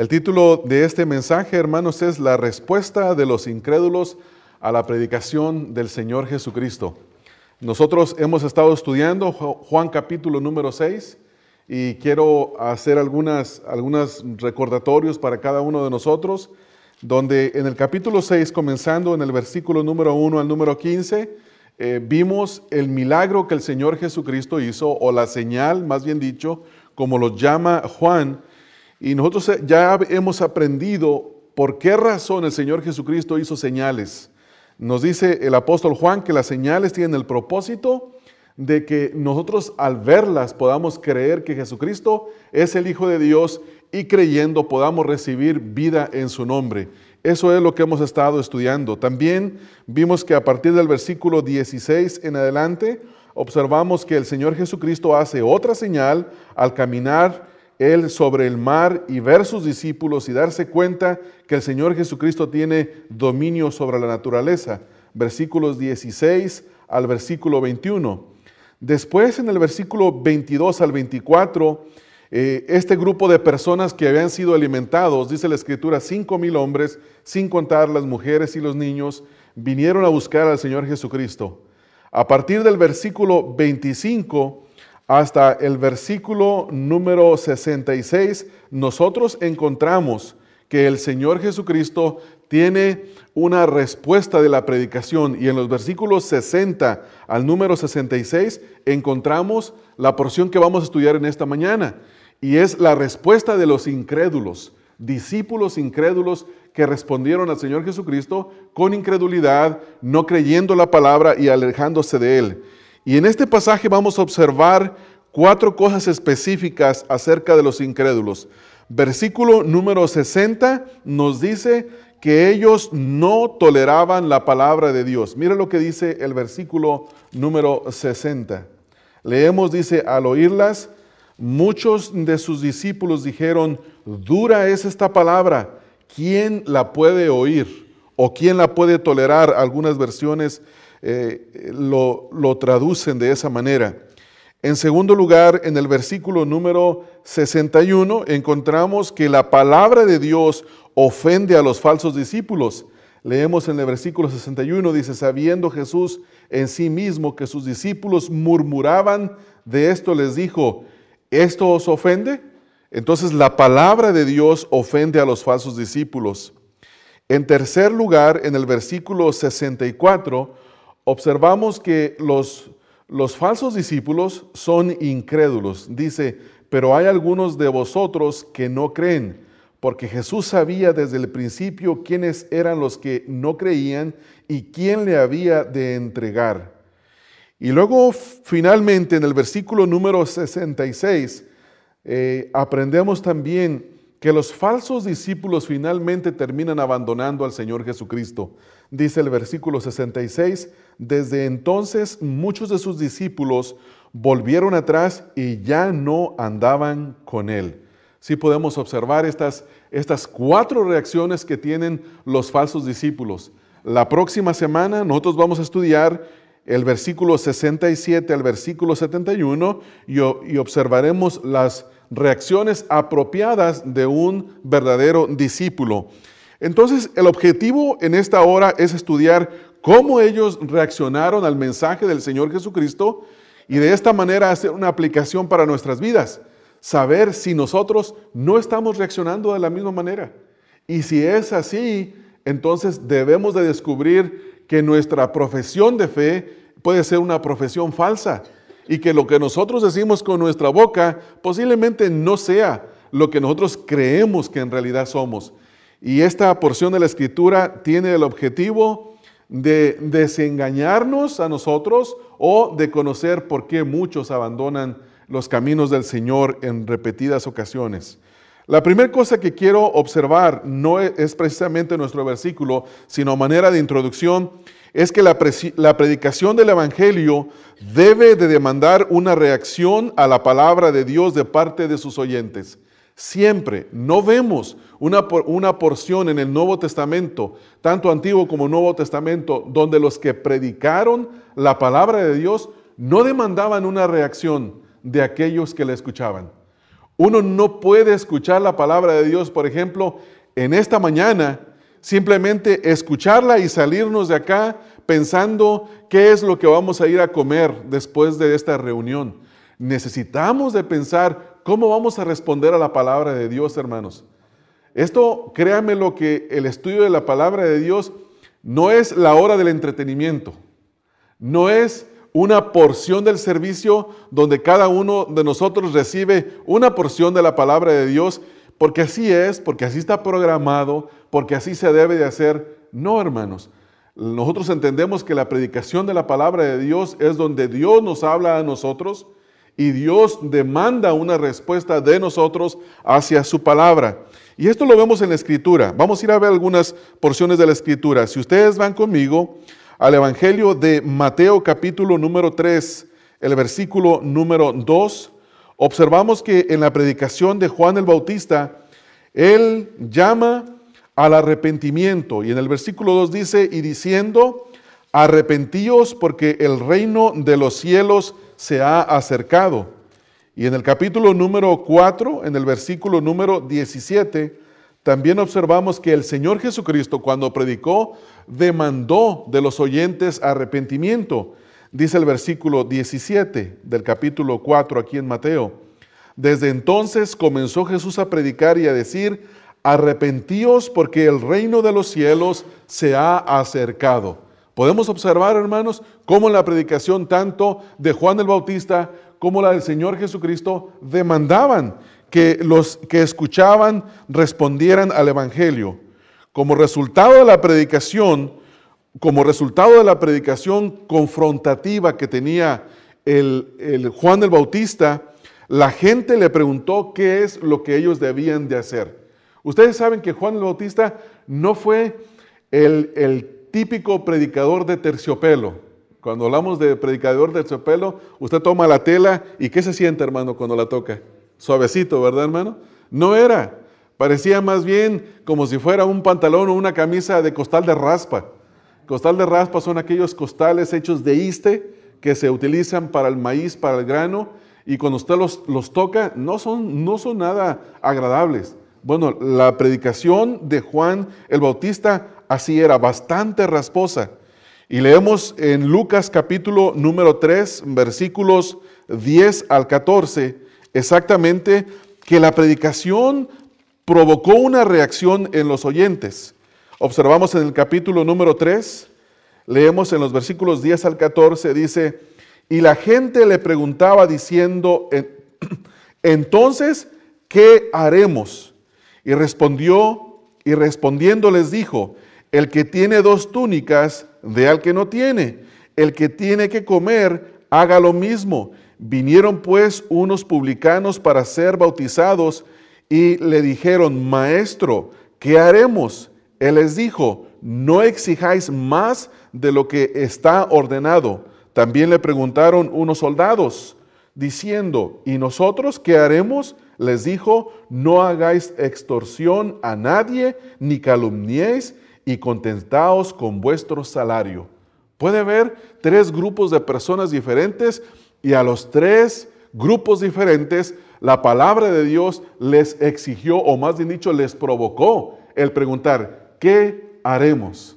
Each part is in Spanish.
El título de este mensaje, hermanos, es La respuesta de los incrédulos a la predicación del Señor Jesucristo. Nosotros hemos estado estudiando Juan capítulo número 6 y quiero hacer algunos recordatorios para cada uno de nosotros, donde en el capítulo 6, comenzando en el versículo número 1 al número 15, vimos el milagro que el Señor Jesucristo hizo, o la señal, más bien dicho, como lo llama Juan. Y nosotros ya hemos aprendido por qué razón el Señor Jesucristo hizo señales. Nos dice el apóstol Juan que las señales tienen el propósito de que nosotros al verlas podamos creer que Jesucristo es el Hijo de Dios y creyendo podamos recibir vida en su nombre. Eso es lo que hemos estado estudiando. También vimos que a partir del versículo 16 en adelante, observamos que el Señor Jesucristo hace otra señal al caminar Él sobre el mar y ver sus discípulos y darse cuenta que el Señor Jesucristo tiene dominio sobre la naturaleza. Versículos 16 al versículo 21. Después, en el versículo 22 al 24, este grupo de personas que habían sido alimentados, dice la Escritura, 5,000 hombres, sin contar las mujeres y los niños, vinieron a buscar al Señor Jesucristo. A partir del versículo 25 hasta el versículo número 66, nosotros encontramos que el Señor Jesucristo tiene una respuesta de la predicación, y en los versículos 60 al número 66 encontramos la porción que vamos a estudiar en esta mañana, y es la respuesta de los incrédulos, discípulos incrédulos que respondieron al Señor Jesucristo con incredulidad, no creyendo la palabra y alejándose de Él. Y en este pasaje vamos a observar 4 cosas específicas acerca de los incrédulos. Versículo número 60 nos dice que ellos no toleraban la palabra de Dios. Mira lo que dice el versículo número 60. Leemos, dice, al oírlas, muchos de sus discípulos dijeron, dura es esta palabra, ¿quién la puede oír? ¿O quién la puede tolerar? Algunas versiones lo traducen de esa manera. En segundo lugar, en el versículo número 61, encontramos que la palabra de Dios ofende a los falsos discípulos. Leemos en el versículo 61, dice, sabiendo Jesús en sí mismo que sus discípulos murmuraban de esto, les dijo, ¿esto os ofende? Entonces la palabra de Dios ofende a los falsos discípulos. En tercer lugar, en el versículo 64, observamos que los falsos discípulos son incrédulos. Dice, pero hay algunos de vosotros que no creen, porque Jesús sabía desde el principio quiénes eran los que no creían y quién le había de entregar. Y luego, finalmente, en el versículo número 66, aprendemos también que los falsos discípulos finalmente terminan abandonando al Señor Jesucristo. Dice el versículo 66, desde entonces muchos de sus discípulos volvieron atrás y ya no andaban con Él. Sí podemos observar estas 4 reacciones que tienen los falsos discípulos. La próxima semana nosotros vamos a estudiar el versículo 67 al versículo 71 y observaremos las reacciones apropiadas de un verdadero discípulo. Entonces, el objetivo en esta hora es estudiar cómo ellos reaccionaron al mensaje del Señor Jesucristo y de esta manera hacer una aplicación para nuestras vidas. Saber si nosotros no estamos reaccionando de la misma manera. Y si es así, entonces debemos de descubrir que nuestra profesión de fe puede ser una profesión falsa y que lo que nosotros decimos con nuestra boca posiblemente no sea lo que nosotros creemos que en realidad somos. Y esta porción de la Escritura tiene el objetivo de desengañarnos a nosotros o de conocer por qué muchos abandonan los caminos del Señor en repetidas ocasiones. La primera cosa que quiero observar no es precisamente nuestro versículo, sino manera de introducción, es que la predicación del Evangelio debe de demandar una reacción a la palabra de Dios de parte de sus oyentes. Siempre, no vemos una porción en el Nuevo Testamento, tanto Antiguo como Nuevo Testamento, donde los que predicaron la palabra de Dios no demandaban una reacción de aquellos que la escuchaban. Uno no puede escuchar la palabra de Dios, por ejemplo, en esta mañana, simplemente escucharla y salirnos de acá pensando qué es lo que vamos a ir a comer después de esta reunión. Necesitamos de pensar cómo vamos a responder a la palabra de Dios, hermanos. Esto, créanme, lo que el estudio de la palabra de Dios no es la hora del entretenimiento, no es una porción del servicio donde cada uno de nosotros recibe una porción de la palabra de Dios, porque así es, porque así está programado, porque así se debe de hacer. No, hermanos. Nosotros entendemos que la predicación de la palabra de Dios es donde Dios nos habla a nosotros y Dios demanda una respuesta de nosotros hacia su palabra. Y esto lo vemos en la Escritura. Vamos a ir a ver algunas porciones de la Escritura. Si ustedes van conmigo al Evangelio de Mateo capítulo número 3, el versículo número 2, observamos que en la predicación de Juan el Bautista, él llama al arrepentimiento. Y en el versículo 2 dice, y diciendo, arrepentíos porque el reino de los cielos se ha acercado. Y en el capítulo número 4, en el versículo número 17, también observamos que el Señor Jesucristo, cuando predicó, demandó de los oyentes arrepentimiento. Dice el versículo 17 del capítulo 4 aquí en Mateo. Desde entonces comenzó Jesús a predicar y a decir, arrepentíos porque el reino de los cielos se ha acercado. Podemos observar, hermanos, cómo en la predicación tanto de Juan el Bautista como la del Señor Jesucristo demandaban que los que escuchaban respondieran al Evangelio. Como resultado de la predicación confrontativa que tenía el Juan el Bautista, la gente le preguntó qué es lo que ellos debían de hacer. Ustedes saben que Juan el Bautista no fue el típico predicador de terciopelo. Cuando hablamos de predicador de terciopelo, usted toma la tela y ¿qué se siente, hermano, cuando la toca? Suavecito, ¿verdad, hermano? No era. Parecía más bien como si fuera un pantalón o una camisa de costal de raspa. Costal de raspa son aquellos costales hechos de iste que se utilizan para el maíz, para el grano, y cuando usted los toca no son nada agradables. Bueno, la predicación de Juan el Bautista así era, bastante rasposa. Y leemos en Lucas capítulo número 3, versículos 10 al 14, exactamente que la predicación provocó una reacción en los oyentes. Observamos en el capítulo número 3, leemos en los versículos 10 al 14, dice, y la gente le preguntaba diciendo, entonces, ¿qué haremos? Y respondiendo les dijo, el que tiene 2 túnicas, dé al que no tiene. El que tiene que comer, haga lo mismo. Vinieron pues unos publicanos para ser bautizados y le dijeron, Maestro, ¿qué haremos? Él les dijo, no exijáis más de lo que está ordenado. También le preguntaron unos soldados, diciendo, ¿y nosotros qué haremos? Les dijo, no hagáis extorsión a nadie, ni calumniéis, y contentaos con vuestro salario. Puede ver 3 grupos de personas diferentes y a los 3 grupos diferentes la palabra de Dios les exigió, o más bien dicho, les provocó el preguntar, ¿qué haremos?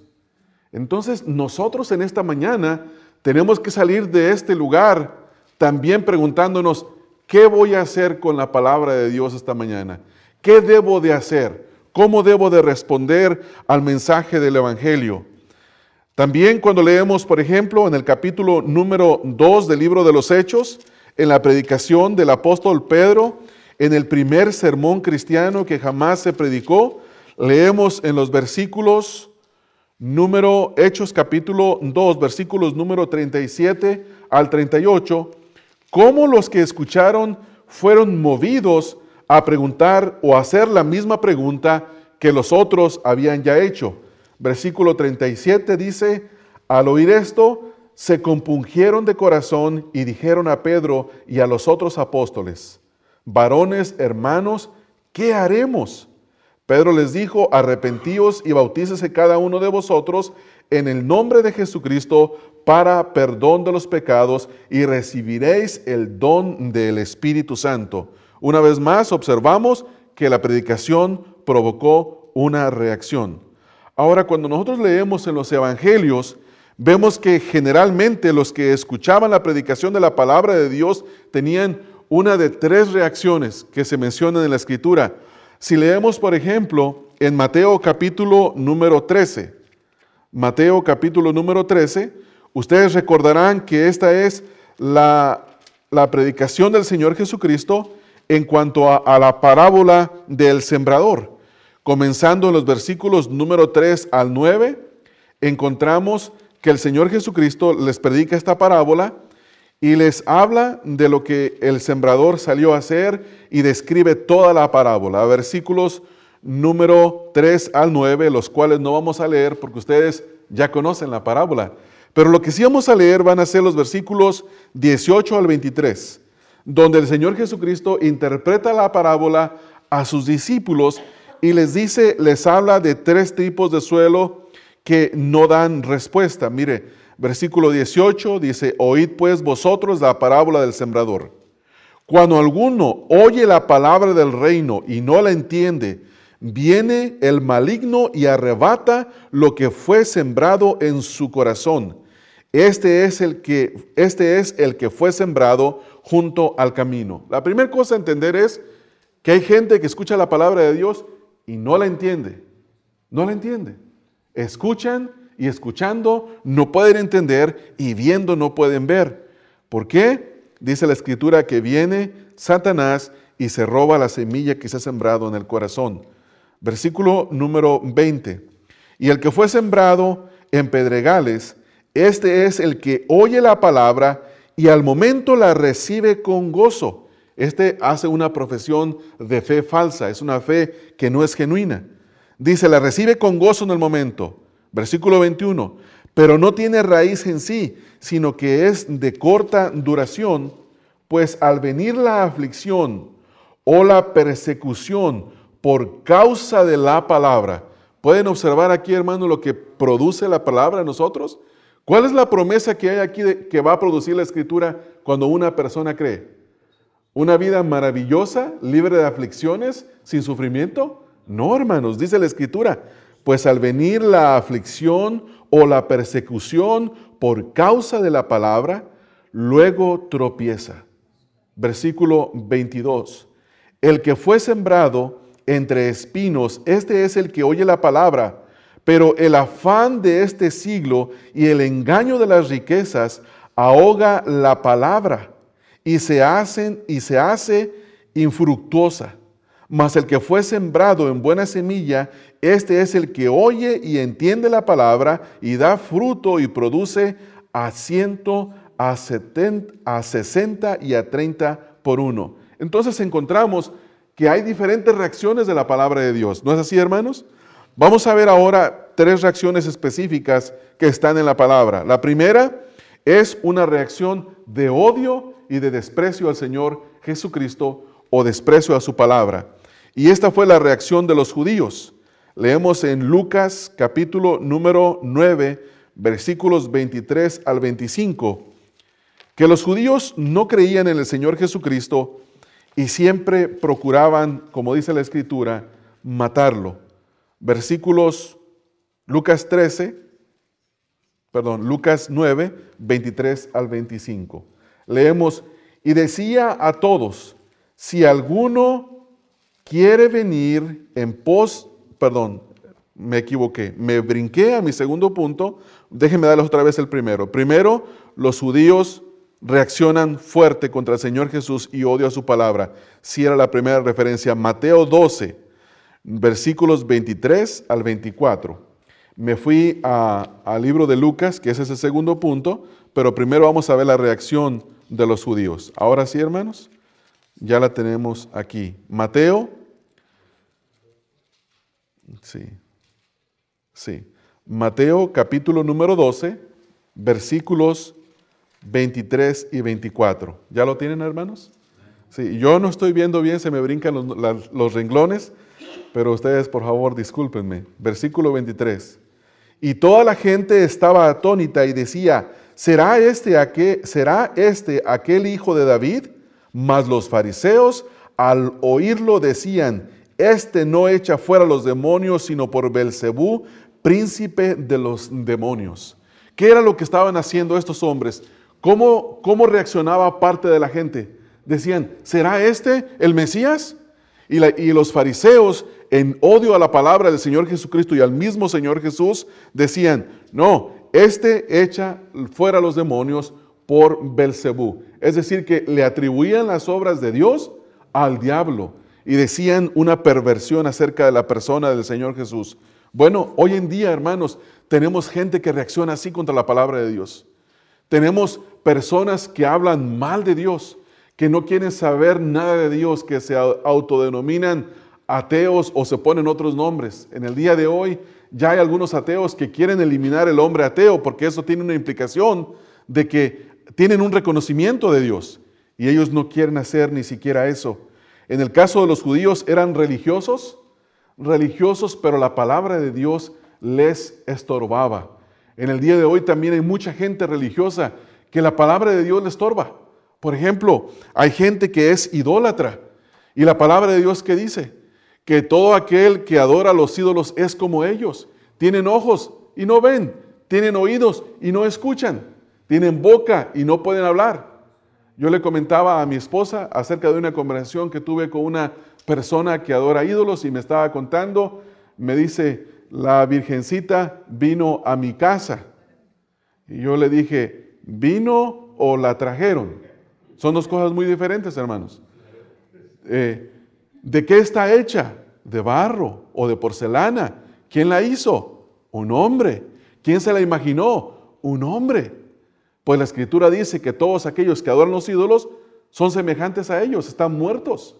Entonces nosotros en esta mañana tenemos que salir de este lugar también preguntándonos, ¿qué voy a hacer con la palabra de Dios esta mañana? ¿Qué debo de hacer? ¿Cómo debo de responder al mensaje del Evangelio? También cuando leemos, por ejemplo, en el capítulo número 2 del libro de los Hechos, en la predicación del apóstol Pedro, en el primer sermón cristiano que jamás se predicó, leemos en los versículos Hechos capítulo 2, versículos número 37 al 38, cómo los que escucharon fueron movidos a preguntar o hacer la misma pregunta que los otros habían ya hecho. Versículo 37 dice, al oír esto, se compungieron de corazón y dijeron a Pedro y a los otros apóstoles, varones, hermanos, ¿qué haremos? Pedro les dijo, arrepentíos y bautícese cada uno de vosotros en el nombre de Jesucristo para perdón de los pecados y recibiréis el don del Espíritu Santo. Una vez más observamos que la predicación provocó una reacción. Ahora, cuando nosotros leemos en los evangelios, vemos que generalmente los que escuchaban la predicación de la palabra de Dios tenían una de tres reacciones que se mencionan en la Escritura. Si leemos, por ejemplo, en Mateo capítulo número 13, Mateo capítulo número 13, ustedes recordarán que esta es la predicación del Señor Jesucristo en cuanto a la parábola del sembrador. Comenzando en los versículos número 3 al 9, encontramos que el Señor Jesucristo les predica esta parábola y les habla de lo que el sembrador salió a hacer y describe toda la parábola. Versículos número 3 al 9, los cuales no vamos a leer porque ustedes ya conocen la parábola. Pero lo que sí vamos a leer van a ser los versículos 18 al 23, donde el Señor Jesucristo interpreta la parábola a sus discípulos y les habla de tres tipos de suelo que no dan respuesta. Mire, versículo 18 dice, oíd pues vosotros la parábola del sembrador. Cuando alguno oye la palabra del reino y no la entiende, viene el maligno y arrebata lo que fue sembrado en su corazón. Este es el que fue sembrado junto al camino. La primera cosa a entender es que hay gente que escucha la palabra de Dios y no la entiende. No la entiende. Escuchan y escuchando no pueden entender y viendo no pueden ver. ¿Por qué? Dice la Escritura que viene Satanás y se roba la semilla que se ha sembrado en el corazón. Versículo número 20. Y el que fue sembrado en pedregales, este es el que oye la palabra y al momento la recibe con gozo. Este hace una profesión de fe falsa, es una fe que no es genuina. Dice, la recibe con gozo en el momento. Versículo 21. Pero no tiene raíz en sí, sino que es de corta duración, pues al venir la aflicción o la persecución por causa de la palabra. ¿Pueden observar aquí, hermano, lo que produce la palabra en nosotros? ¿Cuál es la promesa que hay aquí que va a producir la Escritura cuando una persona cree? ¿Una vida maravillosa, libre de aflicciones, sin sufrimiento? No, hermanos, dice la Escritura, pues al venir la aflicción o la persecución por causa de la palabra, luego tropieza. Versículo 22. El que fue sembrado entre espinos, este es el que oye la palabra, pero el afán de este siglo y el engaño de las riquezas ahoga la palabra y se hace infructuosa. Mas el que fue sembrado en buena semilla, este es el que oye y entiende la palabra y da fruto y produce a 100, a 70, a 60 y a 30 por uno. Entonces encontramos que hay diferentes reacciones de la palabra de Dios. ¿No es así, hermanos? Vamos a ver ahora tres reacciones específicas que están en la palabra. La primera es una reacción de odio y de desprecio al Señor Jesucristo o desprecio a su palabra. Y esta fue la reacción de los judíos. Leemos en Lucas capítulo número 9, versículos 23 al 25, que los judíos no creían en el Señor Jesucristo y siempre procuraban, como dice la Escritura, matarlo. Lucas 9, 23 al 25. Leemos, y decía a todos, si alguno quiere venir en pos, me brinqué a mi segundo punto, déjenme darles otra vez el primero. Primero, los judíos reaccionan fuerte contra el Señor Jesús y odio a su palabra. Si era la primera referencia, Mateo 12, versículos 23 al 24. Me fui al libro de Lucas, que ese es el segundo punto, pero primero vamos a ver la reacción de los judíos. Ahora sí, hermanos, ya la tenemos aquí. Mateo, Mateo capítulo número 12, versículos 23 y 24. ¿Ya lo tienen, hermanos? Sí, yo no estoy viendo bien, se me brincan los renglones, pero ustedes, por favor, discúlpenme. Versículo 23. Y toda la gente estaba atónita y decía, ¿será este aquel hijo de David? Mas los fariseos al oírlo decían: este no echa fuera los demonios, sino por Belcebú, príncipe de los demonios. ¿Qué era lo que estaban haciendo estos hombres? ¿Cómo reaccionaba parte de la gente? Decían: ¿será este el Mesías? Y los fariseos, en odio a la palabra del Señor Jesucristo y al mismo Señor Jesús, decían: no, este echa fuera los demonios por Belcebú. Es decir, que le atribuían las obras de Dios al diablo y decían una perversión acerca de la persona del Señor Jesús. Bueno, hoy en día, hermanos, tenemos gente que reacciona así contra la palabra de Dios. Tenemos personas que hablan mal de Dios, que no quieren saber nada de Dios, que se autodenominan ateos o se ponen otros nombres. En el día de hoy ya hay algunos ateos que quieren eliminar el hombre ateo, porque eso tiene una implicación de que tienen un reconocimiento de Dios y ellos no quieren hacer ni siquiera eso. En el caso de los judíos eran religiosos, pero la palabra de Dios les estorbaba. En el día de hoy también hay mucha gente religiosa que la palabra de Dios les estorba. Por ejemplo, hay gente que es idólatra y la palabra de Dios, ¿qué dice? Que todo aquel que adora a los ídolos es como ellos. Tienen ojos y no ven, tienen oídos y no escuchan, tienen boca y no pueden hablar. Yo le comentaba a mi esposa acerca de una conversación que tuve con una persona que adora ídolos y me estaba contando, me dice: la Virgencita vino a mi casa. Y yo le dije: ¿vino o la trajeron? Son dos cosas muy diferentes, hermanos. ¿De qué está hecha? ¿De barro o de porcelana? ¿Quién la hizo? Un hombre. ¿Quién se la imaginó? Un hombre. Pues la Escritura dice que todos aquellos que adoran los ídolos son semejantes a ellos, están muertos.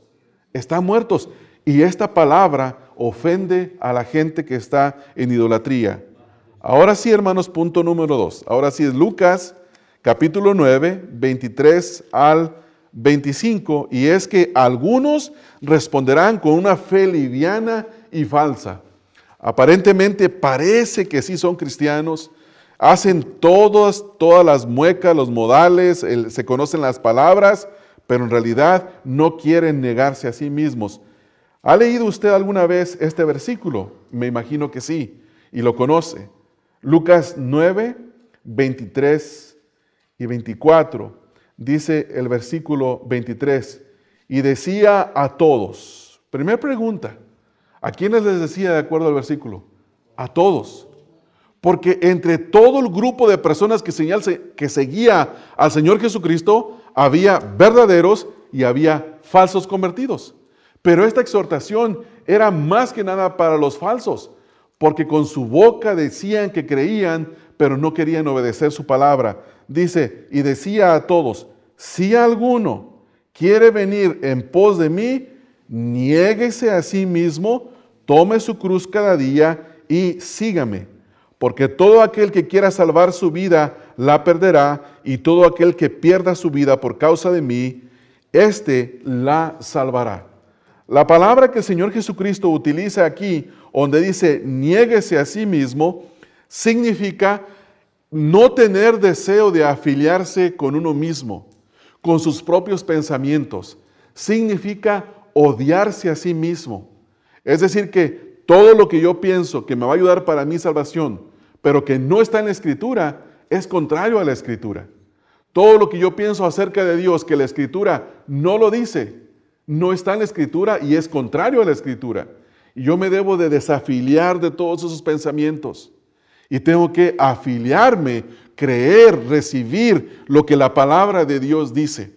Están muertos. Y esta palabra ofende a la gente que está en idolatría. Ahora sí, hermanos, punto número 2. Ahora sí es Lucas, capítulo 9, 23 al 25. Y es que algunos responderán con una fe liviana y falsa. Aparentemente parece que sí son cristianos. Hacen todas las muecas, los modales, se conocen las palabras, pero en realidad no quieren negarse a sí mismos. ¿Ha leído usted alguna vez este versículo? Me imagino que sí, y lo conoce. Lucas 9, 23 y 24. Dice el versículo 23, y decía a todos. Primera pregunta, ¿a quiénes les decía de acuerdo al versículo? A todos. Porque entre todo el grupo de personas que seguía al Señor Jesucristo, había verdaderos y había falsos convertidos. Pero esta exhortación era más que nada para los falsos, porque con su boca decían que creían, pero no querían obedecer su palabra. Dice, y decía a todos: si alguno quiere venir en pos de mí, niéguese a sí mismo, tome su cruz cada día y sígame. Porque todo aquel que quiera salvar su vida, la perderá, y todo aquel que pierda su vida por causa de mí, éste la salvará. La palabra que el Señor Jesucristo utiliza aquí, donde dice niéguese a sí mismo, significa no tener deseo de afiliarse con uno mismo, con sus propios pensamientos. Significa odiarse a sí mismo. Es decir, que todo lo que yo pienso que me va a ayudar para mi salvación, pero que no está en la Escritura, es contrario a la Escritura. Todo lo que yo pienso acerca de Dios, que la Escritura no lo dice, no está en la Escritura y es contrario a la Escritura. Y yo me debo de desafiliar de todos esos pensamientos. Y tengo que afiliarme, creer, recibir lo que la palabra de Dios dice.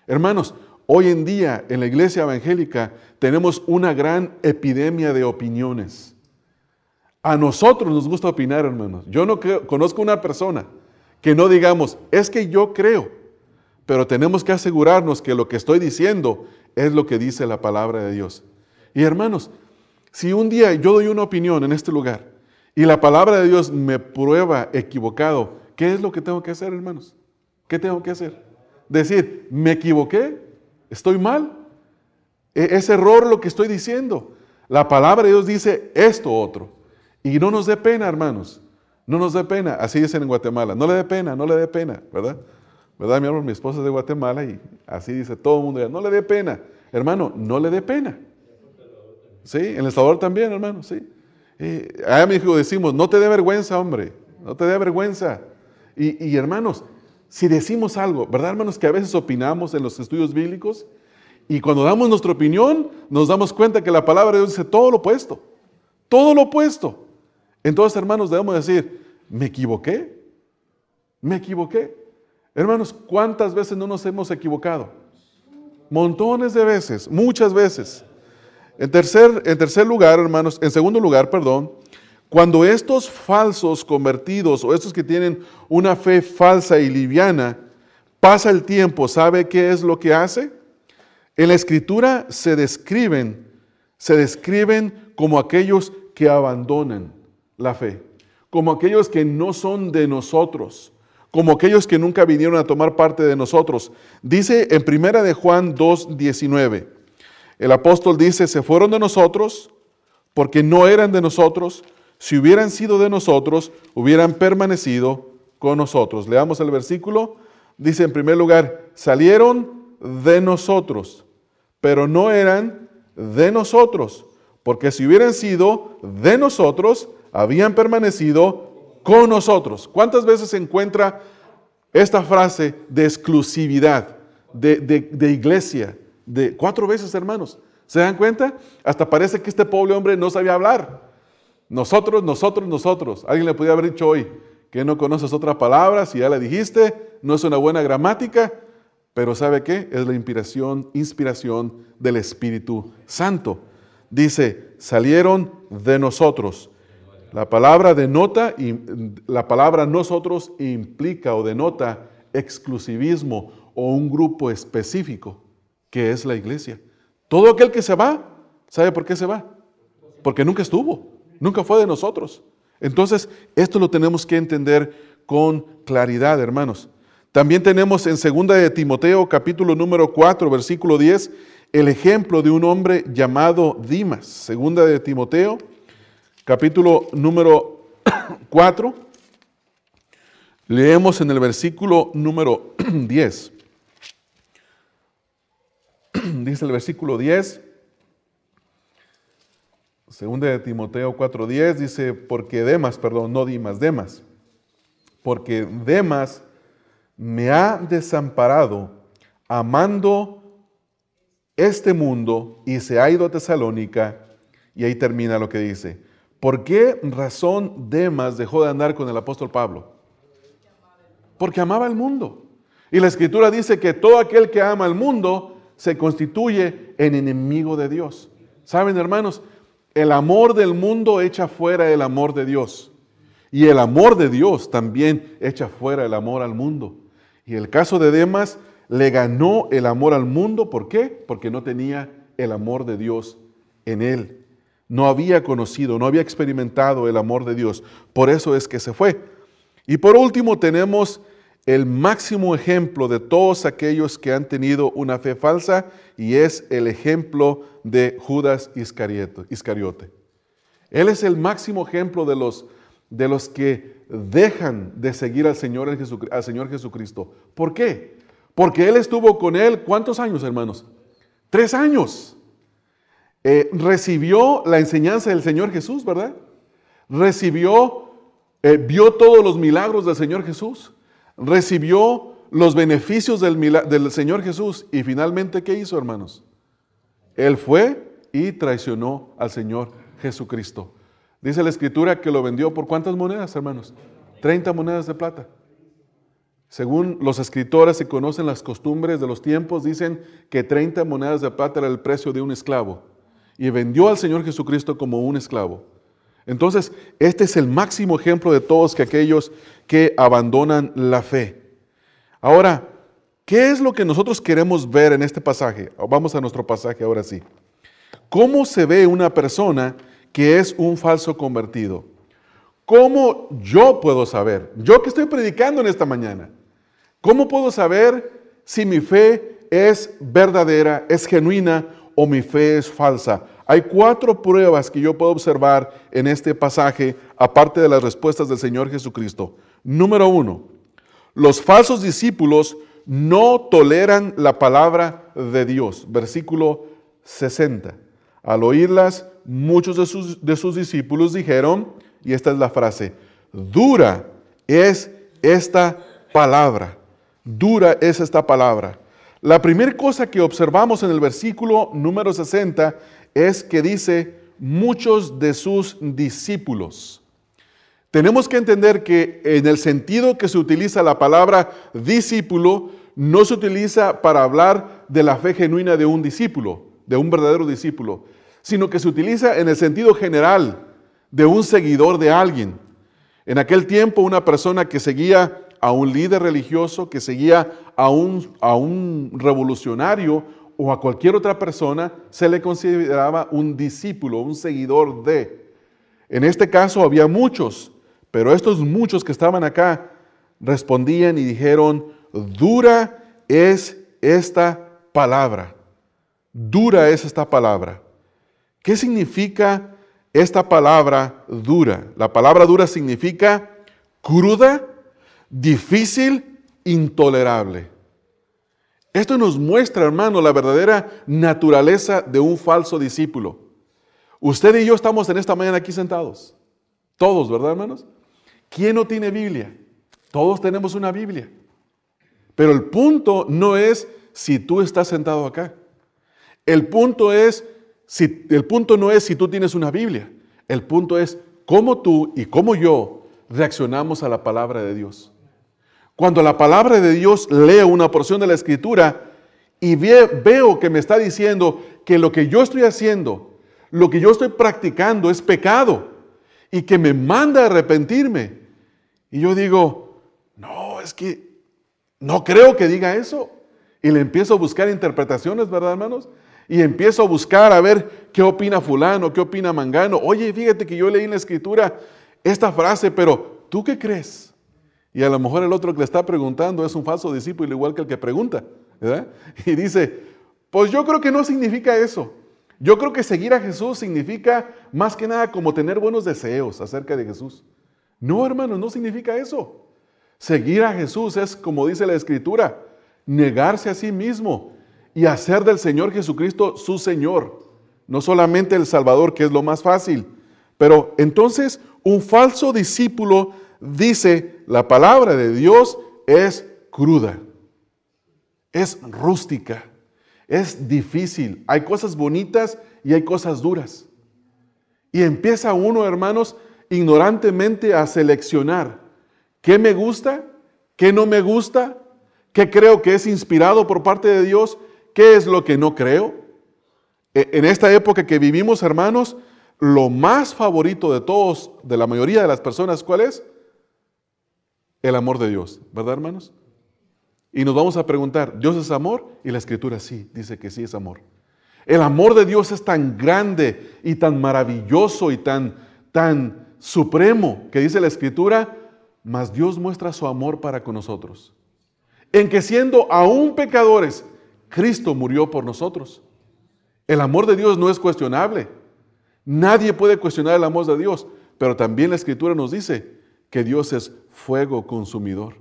Hermanos, hoy en día en la iglesia evangélica tenemos una gran epidemia de opiniones. A nosotros nos gusta opinar, hermanos. Yo no conozco una persona que no digamos, es que yo creo, pero tenemos que asegurarnos que lo que estoy diciendo es lo que dice la palabra de Dios. Y hermanos, si un día yo doy una opinión en este lugar y la palabra de Dios me prueba equivocado, ¿qué es lo que tengo que hacer, hermanos? ¿Qué tengo que hacer? Decir, ¿me equivoqué? ¿Estoy mal? ¿Es error lo que estoy diciendo? La palabra de Dios dice esto otro. Y no nos dé pena, hermanos. No nos dé pena. Así dicen en Guatemala. No le dé pena, no le dé pena, ¿verdad? ¿Verdad, mi amor? Mi esposa es de Guatemala y así dice todo el mundo. No le dé pena. hermano, no le dé pena. Sí, en El Salvador también, hermano, sí. A México decimos, no te dé vergüenza, hombre, no te dé vergüenza. Y hermanos, si decimos algo, ¿verdad, hermanos? Que a veces opinamos en los estudios bíblicos y cuando damos nuestra opinión nos damos cuenta que la palabra de Dios dice todo lo opuesto. Todo lo opuesto. Entonces, hermanos, debemos decir, ¿me equivoqué? ¿Me equivoqué? Hermanos, ¿cuántas veces no nos hemos equivocado? Montones de veces, muchas veces. En tercer lugar, hermanos, en segundo lugar, perdón, cuando estos falsos convertidos o estos que tienen una fe falsa y liviana, pasa el tiempo, ¿sabe qué es lo que hace? En la Escritura se describen como aquellos que abandonan la fe, como aquellos que no son de nosotros, como aquellos que nunca vinieron a tomar parte de nosotros. Dice en 1 de Juan 2:19, el apóstol dice, se fueron de nosotros porque no eran de nosotros. Si hubieran sido de nosotros, hubieran permanecido con nosotros. Leamos el versículo. Dice en primer lugar, salieron de nosotros, pero no eran de nosotros, porque si hubieran sido de nosotros, habían permanecido con nosotros. ¿Cuántas veces se encuentra esta frase de exclusividad, de iglesia? 4 veces, hermanos. ¿Se dan cuenta? Hasta parece que este pobre hombre no sabía hablar. Nosotros. Alguien le podía haber dicho hoy que no conoces otra palabra, si ya la dijiste, no es una buena gramática, pero ¿sabe qué? Es la inspiración del Espíritu Santo. Dice, salieron de nosotros. La palabra denota, y la palabra nosotros implica o denota exclusivismo o un grupo específico, que es la iglesia. Todo aquel que se va, ¿sabe por qué se va? Porque nunca estuvo, nunca fue de nosotros. Entonces, esto lo tenemos que entender con claridad, hermanos. También tenemos en 2 de Timoteo, capítulo número 4, versículo 10, el ejemplo de un hombre llamado Dimas. 2 de Timoteo, capítulo número 4, leemos en el versículo número 10. Dice el versículo 10, 2 de Timoteo 4:10, dice, porque Demas, porque Demas me ha desamparado amando este mundo y se ha ido a Tesalónica. Y ahí termina lo que dice. ¿Por qué razón Demas dejó de andar con el apóstol Pablo? Porque amaba el mundo. Y la Escritura dice que todo aquel que ama al mundo se constituye en enemigo de Dios. ¿Saben, hermanos? El amor del mundo echa fuera el amor de Dios. Y el amor de Dios también echa fuera el amor al mundo. Y el caso de Demas le ganó el amor al mundo. ¿Por qué? Porque no tenía el amor de Dios en él. No había conocido, no había experimentado el amor de Dios. Por eso es que se fue. Y por último tenemos el máximo ejemplo de todos aquellos que han tenido una fe falsa, y es el ejemplo de Judas Iscariote. Él es el máximo ejemplo de los que dejan de seguir al Señor Jesucristo. ¿Por qué? Porque Él estuvo con Él, ¿cuántos años, hermanos? 3 años. Recibió la enseñanza del Señor Jesús, ¿verdad? Vio todos los milagros del Señor Jesús. Recibió los beneficios del Señor Jesús. Y finalmente, ¿qué hizo, hermanos? Él fue y traicionó al Señor Jesucristo. Dice la Escritura que lo vendió por ¿cuántas monedas, hermanos? 30 monedas de plata. Según los escritores y conocen las costumbres de los tiempos, dicen que 30 monedas de plata era el precio de un esclavo. Y vendió al Señor Jesucristo como un esclavo. Entonces, este es el máximo ejemplo de todos aquellos que abandonan la fe. Ahora, ¿qué es lo que nosotros queremos ver en este pasaje? Vamos a nuestro pasaje ahora sí. ¿Cómo se ve una persona que es un falso convertido? ¿Cómo yo puedo saber? Yo que estoy predicando en esta mañana, ¿cómo puedo saber si mi fe es verdadera, es genuina o mi fe es falsa? Hay 4 pruebas que yo puedo observar en este pasaje, aparte de las respuestas del Señor Jesucristo. Número 1, los falsos discípulos no toleran la palabra de Dios. Versículo 60. Al oírlas, muchos de sus discípulos dijeron, y esta es la frase, dura es esta palabra. Dura es esta palabra. La primera cosa que observamos en el versículo número 60 es que dice, muchos de sus discípulos. Tenemos que entender que en el sentido que se utiliza la palabra discípulo, no se utiliza para hablar de la fe genuina de un discípulo, de un verdadero discípulo, sino que se utiliza en el sentido general de un seguidor de alguien. En aquel tiempo, una persona que seguía a un líder religioso, que seguía a un revolucionario o a cualquier otra persona, se le consideraba un discípulo, un seguidor de. En este caso había muchos, pero estos muchos que estaban acá respondían y dijeron, dura es esta palabra. Dura es esta palabra. ¿Qué significa esta palabra dura? La palabra dura significa cruda, difícil, intolerable. Esto nos muestra, hermano, la verdadera naturaleza de un falso discípulo. Usted y yo estamos en esta mañana aquí sentados. Todos, ¿verdad, hermanos? ¿Quién no tiene Biblia? Todos tenemos una Biblia. Pero el punto no es si tú estás sentado acá. El punto no es si tú tienes una Biblia. El punto es cómo tú y cómo yo reaccionamos a la palabra de Dios. Cuando la palabra de Dios leo una porción de la Escritura y veo que me está diciendo que lo que yo estoy haciendo, lo que yo estoy practicando es pecado y que me manda a arrepentirme. Y yo digo, no, es que no creo que diga eso. Y le empiezo a buscar interpretaciones, ¿verdad, hermanos? Y empiezo a buscar a ver qué opina fulano, qué opina mangano. Oye, fíjate que yo leí en la Escritura esta frase, pero ¿tú qué crees? Y a lo mejor el otro que le está preguntando es un falso discípulo, igual que el que pregunta, ¿verdad? Y dice, pues yo creo que no significa eso. Yo creo que seguir a Jesús significa más que nada como tener buenos deseos acerca de Jesús. No, hermanos, no significa eso. Seguir a Jesús es, como dice la Escritura, negarse a sí mismo y hacer del Señor Jesucristo su Señor. No solamente el Salvador, que es lo más fácil. Pero entonces, un falso discípulo dice, la palabra de Dios es cruda, es rústica, es difícil. Hay cosas bonitas y hay cosas duras. Y empieza uno, hermanos, ignorantemente a seleccionar qué me gusta, qué no me gusta, qué creo que es inspirado por parte de Dios, qué es lo que no creo. En esta época que vivimos, hermanos, lo más favorito de todos, de la mayoría de las personas, ¿cuál es? El amor de Dios, ¿verdad, hermanos? Y nos vamos a preguntar, ¿Dios es amor? Y la Escritura sí, dice que sí es amor. El amor de Dios es tan grande y tan maravilloso y tan supremo, que dice la Escritura, mas Dios muestra su amor para con nosotros. En que siendo aún pecadores, Cristo murió por nosotros. El amor de Dios no es cuestionable. Nadie puede cuestionar el amor de Dios, pero también la Escritura nos dice que Dios es fuego consumidor.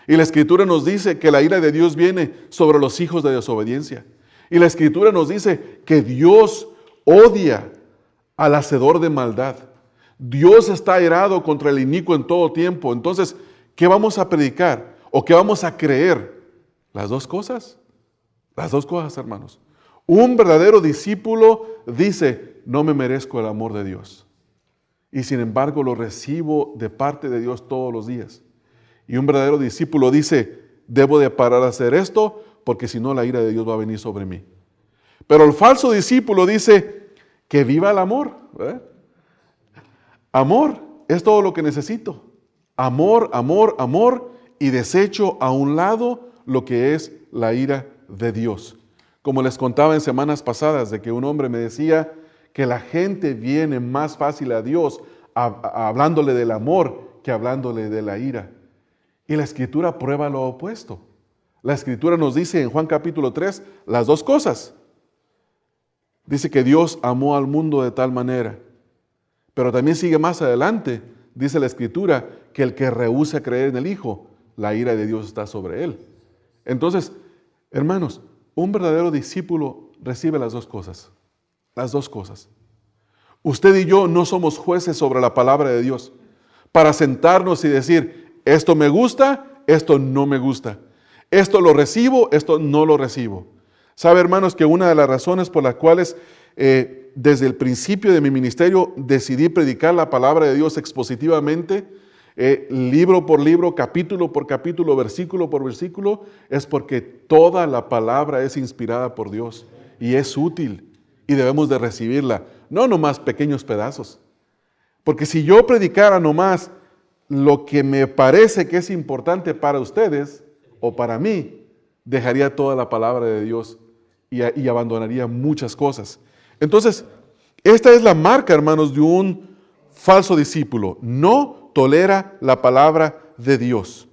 Y la Escritura nos dice que la ira de Dios viene sobre los hijos de desobediencia. Y la Escritura nos dice que Dios odia al hacedor de maldad. Dios está airado contra el inicuo en todo tiempo. Entonces, ¿qué vamos a predicar? ¿O qué vamos a creer? Las dos cosas. Las dos cosas, hermanos. Un verdadero discípulo dice, no me merezco el amor de Dios. Y sin embargo lo recibo de parte de Dios todos los días. Y un verdadero discípulo dice, debo de parar a hacer esto, porque si no la ira de Dios va a venir sobre mí. Pero el falso discípulo dice, que viva el amor. ¿Verdad? Amor es todo lo que necesito. Amor, amor, amor, y desecho a un lado lo que es la ira de Dios. Como les contaba en semanas pasadas, de que un hombre me decía que la gente viene más fácil a Dios hablándole del amor que hablándole de la ira. Y la Escritura prueba lo opuesto. La Escritura nos dice en Juan capítulo 3 las dos cosas. Dice que Dios amó al mundo de tal manera. Pero también sigue más adelante, dice la Escritura, que el que rehúsa creer en el Hijo, la ira de Dios está sobre él. Entonces, hermanos, un verdadero discípulo recibe las dos cosas. Las dos cosas. Usted y yo no somos jueces sobre la palabra de Dios para sentarnos y decir, esto me gusta, esto no me gusta. Esto lo recibo, esto no lo recibo. Sabe, hermanos, que una de las razones por las cuales desde el principio de mi ministerio decidí predicar la palabra de Dios expositivamente, libro por libro, capítulo por capítulo, versículo por versículo, es porque toda la palabra es inspirada por Dios y es útil y debemos de recibirla, no nomás pequeños pedazos. Porque si yo predicara nomás lo que me parece que es importante para ustedes o para mí, dejaría toda la palabra de Dios y abandonaría muchas cosas. Entonces, esta es la marca, hermanos, de un falso discípulo. No tolera la palabra de Dios.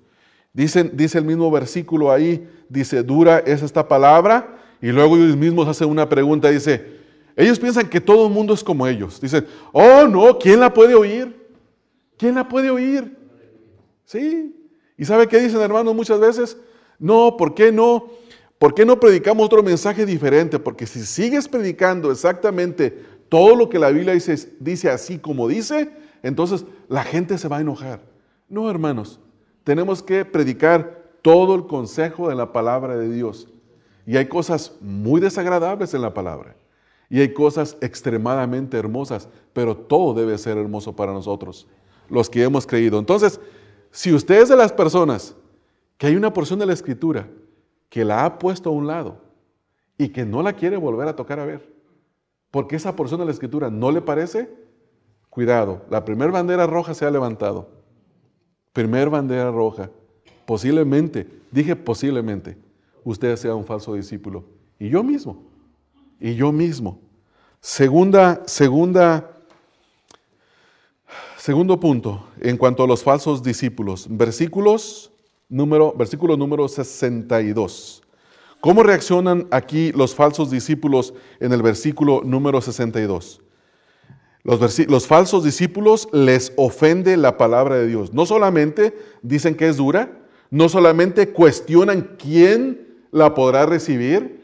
Dice el mismo versículo ahí, dice, dura es esta palabra, y luego ellos mismos hacen una pregunta, dice, ellos piensan que todo el mundo es como ellos. Dicen, oh no, ¿quién la puede oír? ¿Quién la puede oír? Sí. ¿Y sabe qué dicen, hermanos, muchas veces? No, ¿por qué no? ¿Por qué no predicamos otro mensaje diferente? Porque si sigues predicando exactamente todo lo que la Biblia dice así como dice, entonces la gente se va a enojar. No, hermanos, tenemos que predicar todo el consejo de la palabra de Dios. Y hay cosas muy desagradables en la palabra. Y hay cosas extremadamente hermosas, pero todo debe ser hermoso para nosotros, los que hemos creído. Entonces, si usted es de las personas que hay una porción de la Escritura que la ha puesto a un lado y que no la quiere volver a tocar a ver, porque esa porción de la Escritura no le parece, cuidado, la primera bandera roja se ha levantado. Primer bandera roja. Posiblemente, dije posiblemente, usted sea un falso discípulo. Y yo mismo. Segundo punto, en cuanto a los falsos discípulos. Versículo número 62. ¿Cómo reaccionan aquí los falsos discípulos en el versículo número 62? Los falsos discípulos les ofende la palabra de Dios. No solamente dicen que es dura, no solamente cuestionan quién la podrá recibir.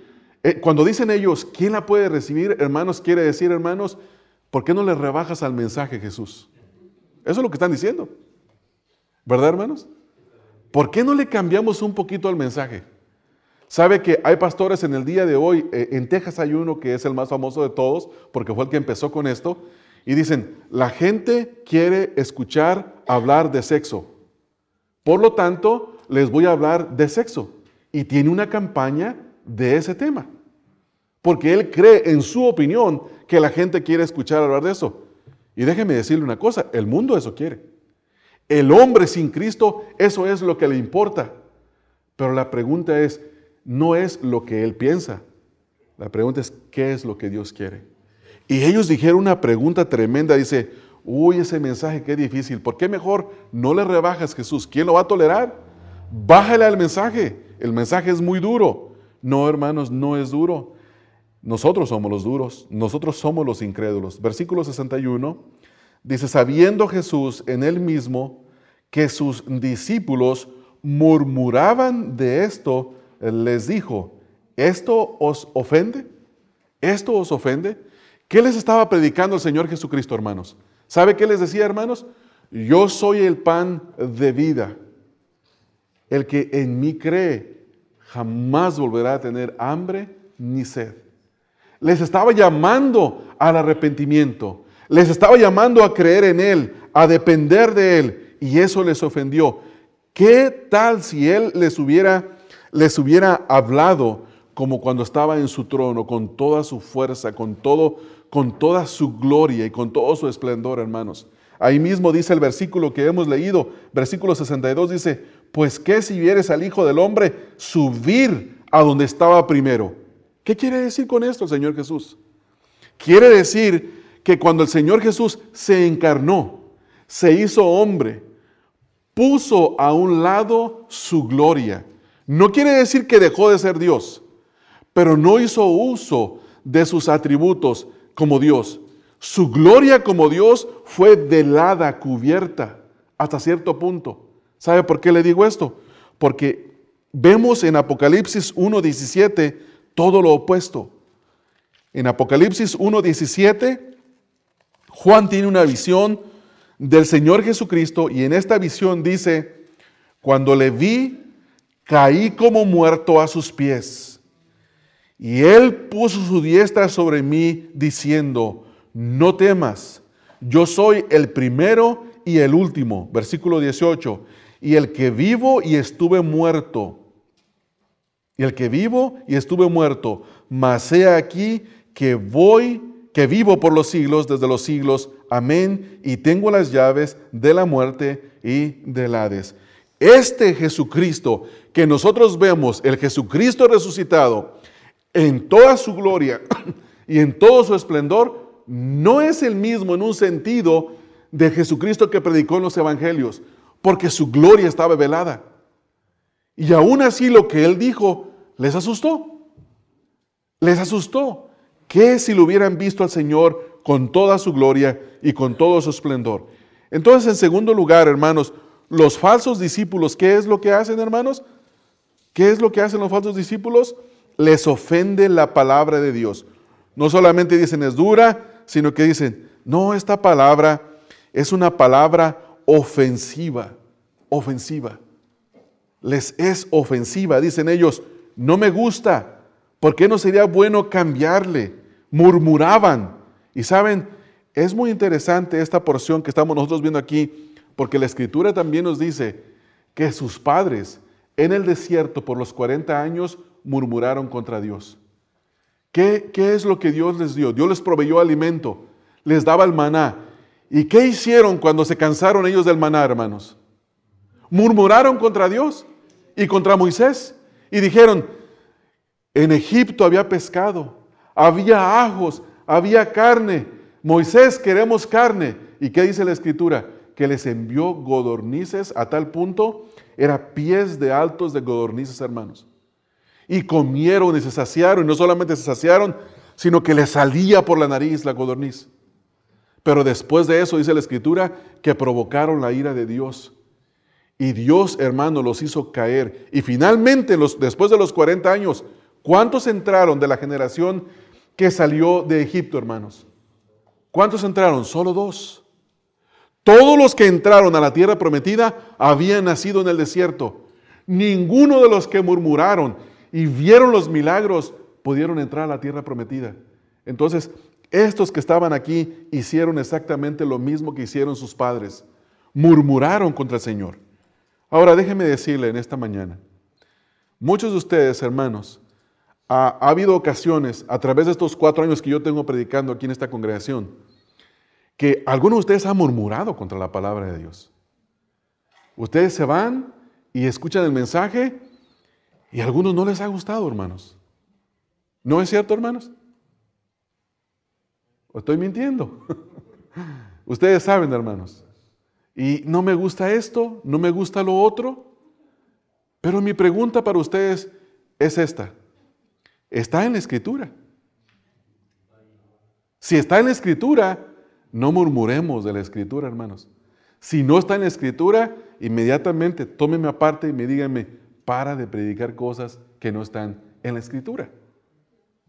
Cuando dicen ellos, ¿quién la puede recibir? Hermanos, quiere decir, hermanos, ¿por qué no le rebajas al mensaje, Jesús? Eso es lo que están diciendo. ¿Verdad, hermanos? ¿Por qué no le cambiamos un poquito al mensaje? ¿Sabe que hay pastores en el día de hoy? En Texas hay uno que es el más famoso de todos, porque fue el que empezó con esto. Y dicen, la gente quiere escuchar hablar de sexo. Por lo tanto, les voy a hablar de sexo. Y tiene una campaña de ese tema. Porque él cree, en su opinión, que la gente quiere escuchar hablar de eso. Y déjeme decirle una cosa, el mundo eso quiere. El hombre sin Cristo, eso es lo que le importa. Pero la pregunta es, no es lo que él piensa. La pregunta es, ¿qué es lo que Dios quiere? Y ellos dijeron una pregunta tremenda, dice, uy, ese mensaje qué difícil, ¿por qué mejor no le rebajas, Jesús? ¿Quién lo va a tolerar? Bájale al mensaje, el mensaje es muy duro. No, hermanos, no es duro. Nosotros somos los duros, nosotros somos los incrédulos. Versículo 61, dice, sabiendo Jesús en él mismo que sus discípulos murmuraban de esto, les dijo, ¿esto os ofende? ¿Esto os ofende? ¿Qué les estaba predicando el Señor Jesucristo, hermanos? ¿Sabe qué les decía, hermanos? Yo soy el pan de vida. El que en mí cree jamás volverá a tener hambre ni sed. Les estaba llamando al arrepentimiento. Les estaba llamando a creer en Él, a depender de Él. Y eso les ofendió. ¿Qué tal si Él les hubiera hablado como cuando estaba en su trono, con toda su fuerza, con toda su gloria y con todo su esplendor, hermanos? Ahí mismo dice el versículo que hemos leído, versículo 62, dice, pues qué si vieres al Hijo del Hombre subir a donde estaba primero. ¿Qué quiere decir con esto el Señor Jesús? Quiere decir que cuando el Señor Jesús se encarnó, se hizo hombre, puso a un lado su gloria. No quiere decir que dejó de ser Dios, pero no hizo uso de sus atributos como Dios. Su gloria como Dios fue velada, cubierta, hasta cierto punto. ¿Sabe por qué le digo esto? Porque Vemos en Apocalipsis 1:17 todo lo opuesto. En Apocalipsis 1:17, Juan tiene una visión del Señor Jesucristo y en esta visión dice: cuando le vi, caí como muerto a sus pies. Y él puso su diestra sobre mí, diciendo: no temas, yo soy el primero y el último. Versículo 18. Y el que vivo y estuve muerto. Y el que vivo y estuve muerto, mas he aquí que vivo por los siglos, desde los siglos. Amén. Y tengo las llaves de la muerte y del Hades. Este Jesucristo que nosotros vemos, el Jesucristo resucitado, en toda su gloria y en todo su esplendor, no es el mismo en un sentido de Jesucristo que predicó en los evangelios, porque su gloria estaba velada. Y aún así lo que él dijo les asustó. Les asustó. ¿Qué si lo hubieran visto al Señor con toda su gloria y con todo su esplendor? Entonces, en segundo lugar, hermanos, los falsos discípulos, ¿qué es lo que hacen, hermanos? ¿Qué es lo que hacen los falsos discípulos? Les ofende la palabra de Dios. No solamente dicen es dura, sino que dicen, no, esta palabra es una palabra ofensiva, ofensiva. Les es ofensiva, dicen ellos, no me gusta, ¿por qué no sería bueno cambiarle? Murmuraban. Y saben, es muy interesante esta porción que estamos nosotros viendo aquí, porque la Escritura también nos dice que sus padres en el desierto por los 40 años murmuraron contra Dios. ¿Qué es lo que Dios les dio? Dios les proveyó alimento, les daba el maná. ¿Y qué hicieron cuando se cansaron ellos del maná, hermanos? Murmuraron contra Dios y contra Moisés. Y dijeron, en Egipto había pescado, había ajos, había carne. Moisés, queremos carne. ¿Y qué dice la Escritura? Que les envió codornices a tal punto, era pies de altos de codornices, hermanos. Y comieron y se saciaron, y no solamente se saciaron, sino que les salía por la nariz la codorniz. Pero después de eso, dice la Escritura, que provocaron la ira de Dios. Y Dios, hermano, los hizo caer. Y finalmente, después de los 40 años, ¿cuántos entraron de la generación que salió de Egipto, hermanos? ¿Cuántos entraron? Solo 2. Todos los que entraron a la tierra prometida habían nacido en el desierto. Ninguno de los que murmuraron y vieron los milagros pudieron entrar a la tierra prometida. Entonces, estos que estaban aquí hicieron exactamente lo mismo que hicieron sus padres. Murmuraron contra el Señor. Ahora, déjeme decirle en esta mañana, muchos de ustedes, hermanos, ha habido ocasiones a través de estos 4 años que yo tengo predicando aquí en esta congregación, que algunos de ustedes han murmurado contra la palabra de Dios. Ustedes se van y escuchan el mensaje y a algunos no les ha gustado, hermanos. ¿No es cierto, hermanos? ¿O estoy mintiendo? Ustedes saben, hermanos. Y no me gusta esto, no me gusta lo otro. Pero mi pregunta para ustedes es esta. ¿Está en la Escritura? Si está en la Escritura, no murmuremos de la Escritura, hermanos. Si no está en la Escritura, inmediatamente tómeme aparte y me díganme, para de predicar cosas que no están en la Escritura.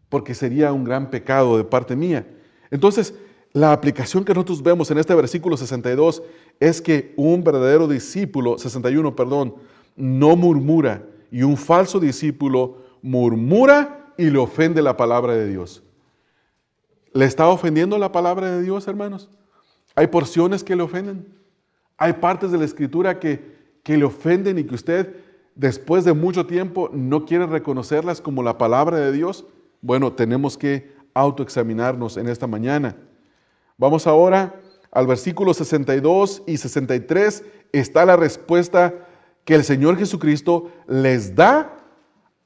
Porque sería un gran pecado de parte mía. Entonces, la aplicación que nosotros vemos en este versículo 62 es que un verdadero discípulo, 61, perdón, no murmura. Y un falso discípulo murmura y le ofende la palabra de Dios. ¿Le está ofendiendo la palabra de Dios, hermanos? Hay porciones que le ofenden. Hay partes de la Escritura que le ofenden y que usted, después de mucho tiempo, no quiere reconocerlas como la palabra de Dios. Bueno, tenemos que autoexaminarnos en esta mañana. Vamos ahora al versículo 62 y 63. Está la respuesta que el Señor Jesucristo les da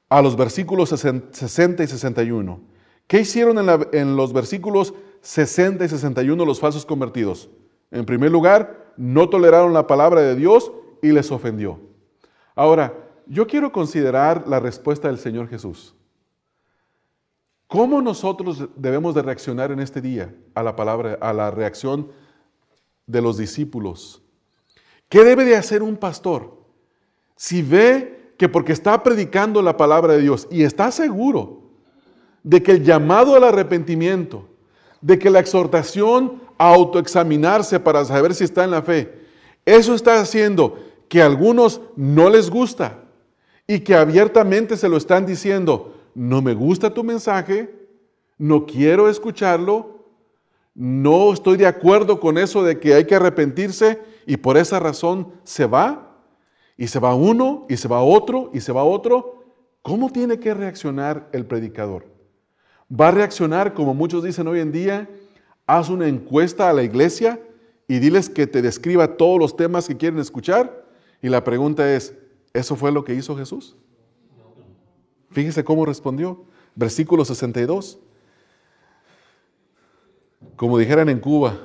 a los versículos 60 y 61. ¿Qué hicieron en los versículos 60 y 61 los falsos convertidos? En primer lugar, no toleraron la palabra de Dios y les ofendió. Ahora, yo quiero considerar la respuesta del Señor Jesús. ¿Cómo nosotros debemos de reaccionar en este día a la palabra, a la reacción de los discípulos? ¿Qué debe de hacer un pastor si ve que porque está predicando la palabra de Dios y está seguro de que el llamado al arrepentimiento, de que la exhortación a autoexaminarse para saber si está en la fe, eso está haciendo que a algunos no les gusta y que abiertamente se lo están diciendo, no me gusta tu mensaje, no quiero escucharlo, no estoy de acuerdo con eso de que hay que arrepentirse y por esa razón se va, y se va uno, y se va otro, y se va otro. ¿Cómo tiene que reaccionar el predicador? ¿Va a reaccionar como muchos dicen hoy en día? Haz una encuesta a la iglesia y diles que te describa todos los temas que quieren escuchar. Y la pregunta es, ¿eso fue lo que hizo Jesús? Fíjese cómo respondió. Versículo 62. Como dijeran en Cuba,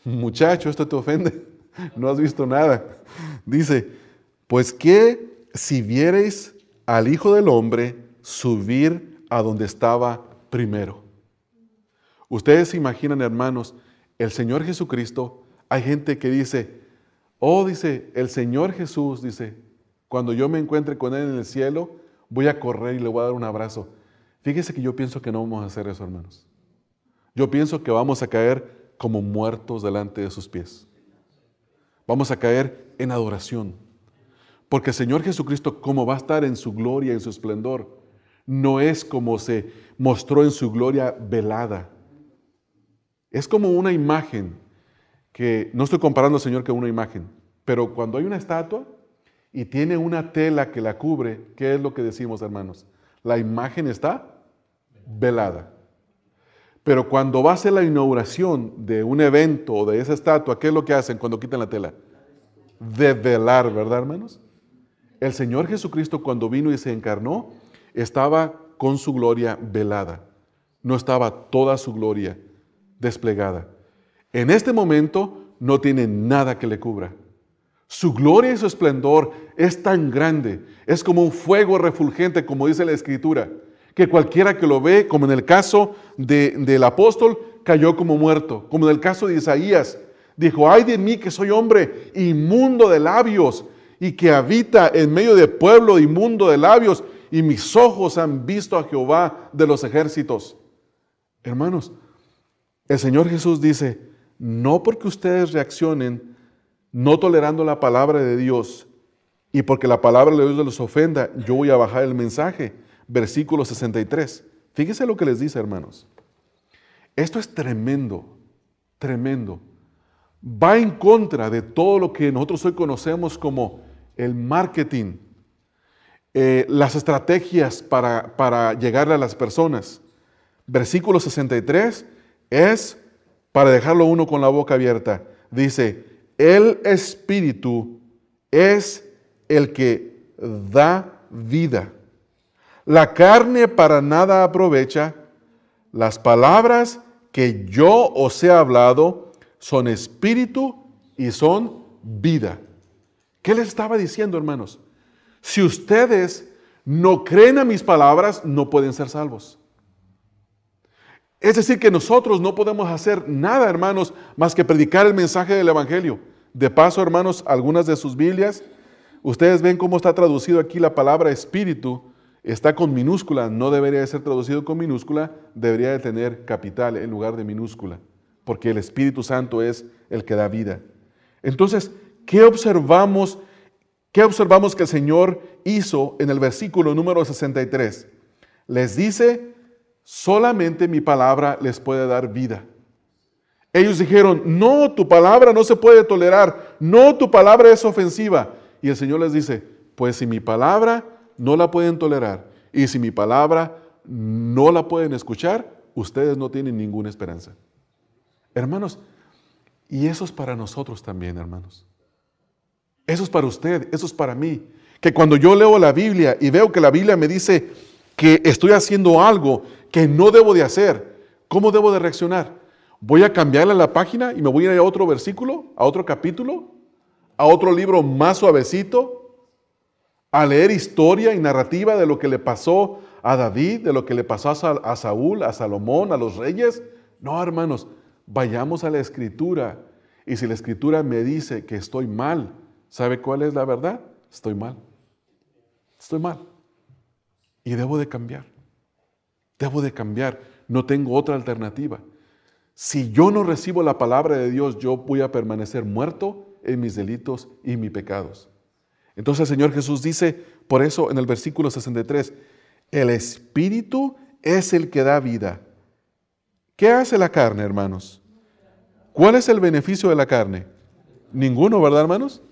muchacho, esto te ofende, no has visto nada. Dice, pues que si viereis al Hijo del Hombre subir a donde estaba primero. Ustedes se imaginan, hermanos, el Señor Jesucristo, hay gente que dice, dice, el Señor Jesús, dice, cuando yo me encuentre con Él en el cielo, voy a correr y le voy a dar un abrazo. Fíjese que yo pienso que no vamos a hacer eso, hermanos. Yo pienso que vamos a caer como muertos delante de sus pies. Vamos a caer en adoración. Porque el Señor Jesucristo, como va a estar en su gloria, en su esplendor, no es como se mostró en su gloria velada. Es como una imagen que, no estoy comparando al Señor con una imagen, pero cuando hay una estatua y tiene una tela que la cubre, ¿qué es lo que decimos, hermanos? La imagen está velada. Pero cuando va a ser la inauguración de un evento o de esa estatua, ¿qué es lo que hacen cuando quitan la tela? Develar, ¿verdad, hermanos? El Señor Jesucristo, cuando vino y se encarnó, estaba con su gloria velada. No estaba toda su gloria desplegada. En este momento no tiene nada que le cubra. Su gloria y su esplendor es tan grande, es como un fuego refulgente, como dice la Escritura, que cualquiera que lo ve, como en el caso del apóstol, cayó como muerto. Como en el caso de Isaías, dijo, ay de mí que soy hombre inmundo de labios y que habita en medio de pueblo inmundo de labios, y mis ojos han visto a Jehová de los ejércitos. Hermanos, el Señor Jesús dice, no porque ustedes reaccionen no tolerando la palabra de Dios y porque la palabra de Dios les ofenda, yo voy a bajar el mensaje. Versículo 63. Fíjense lo que les dice, hermanos. Esto es tremendo, tremendo. Va en contra de todo lo que nosotros hoy conocemos como el marketing, las estrategias para llegarle a las personas. Versículo 63 es para dejarlo uno con la boca abierta. Dice, el Espíritu es el que da vida. La carne para nada aprovecha. Las palabras que yo os he hablado son espíritu y son vida. ¿Qué les estaba diciendo, hermanos? Si ustedes no creen a mis palabras, no pueden ser salvos. Es decir, que nosotros no podemos hacer nada, hermanos, más que predicar el mensaje del Evangelio. De paso, hermanos, algunas de sus Biblias, ustedes ven cómo está traducido aquí la palabra espíritu. Está con minúscula, no debería de ser traducido con minúscula, debería de tener capital en lugar de minúscula, porque el Espíritu Santo es el que da vida. Entonces, ¿qué observamos que el Señor hizo en el versículo número 63? Les dice, solamente mi palabra les puede dar vida. Ellos dijeron, no, tu palabra no se puede tolerar, no, tu palabra es ofensiva. Y el Señor les dice, pues si mi palabra no la pueden tolerar y si mi palabra no la pueden escuchar, ustedes no tienen ninguna esperanza. Hermanos, y eso es para nosotros también, hermanos. Eso es para usted, eso es para mí. Que cuando yo leo la Biblia y veo que la Biblia me dice que estoy haciendo algo que no debo de hacer, ¿cómo debo de reaccionar? ¿Voy a cambiarle la página y me voy a ir a otro versículo, a otro capítulo, a otro libro más suavecito, a leer historia y narrativa de lo que le pasó a David, de lo que le pasó a Saúl, a Salomón, a los reyes? No, hermanos, vayamos a la Escritura. Y si la Escritura me dice que estoy mal, ¿sabe cuál es la verdad? Estoy mal. estoy mal y debo de cambiar. Debo de cambiar. No tengo otra alternativa. Si yo no recibo la palabra de Dios, yo voy a permanecer muerto en mis delitos y mis pecados. Entonces el Señor Jesús dice, por eso en el versículo 63, el Espíritu es el que da vida. ¿Qué hace la carne, hermanos? ¿Cuál es el beneficio de la carne? Ninguno, ¿verdad, hermanos?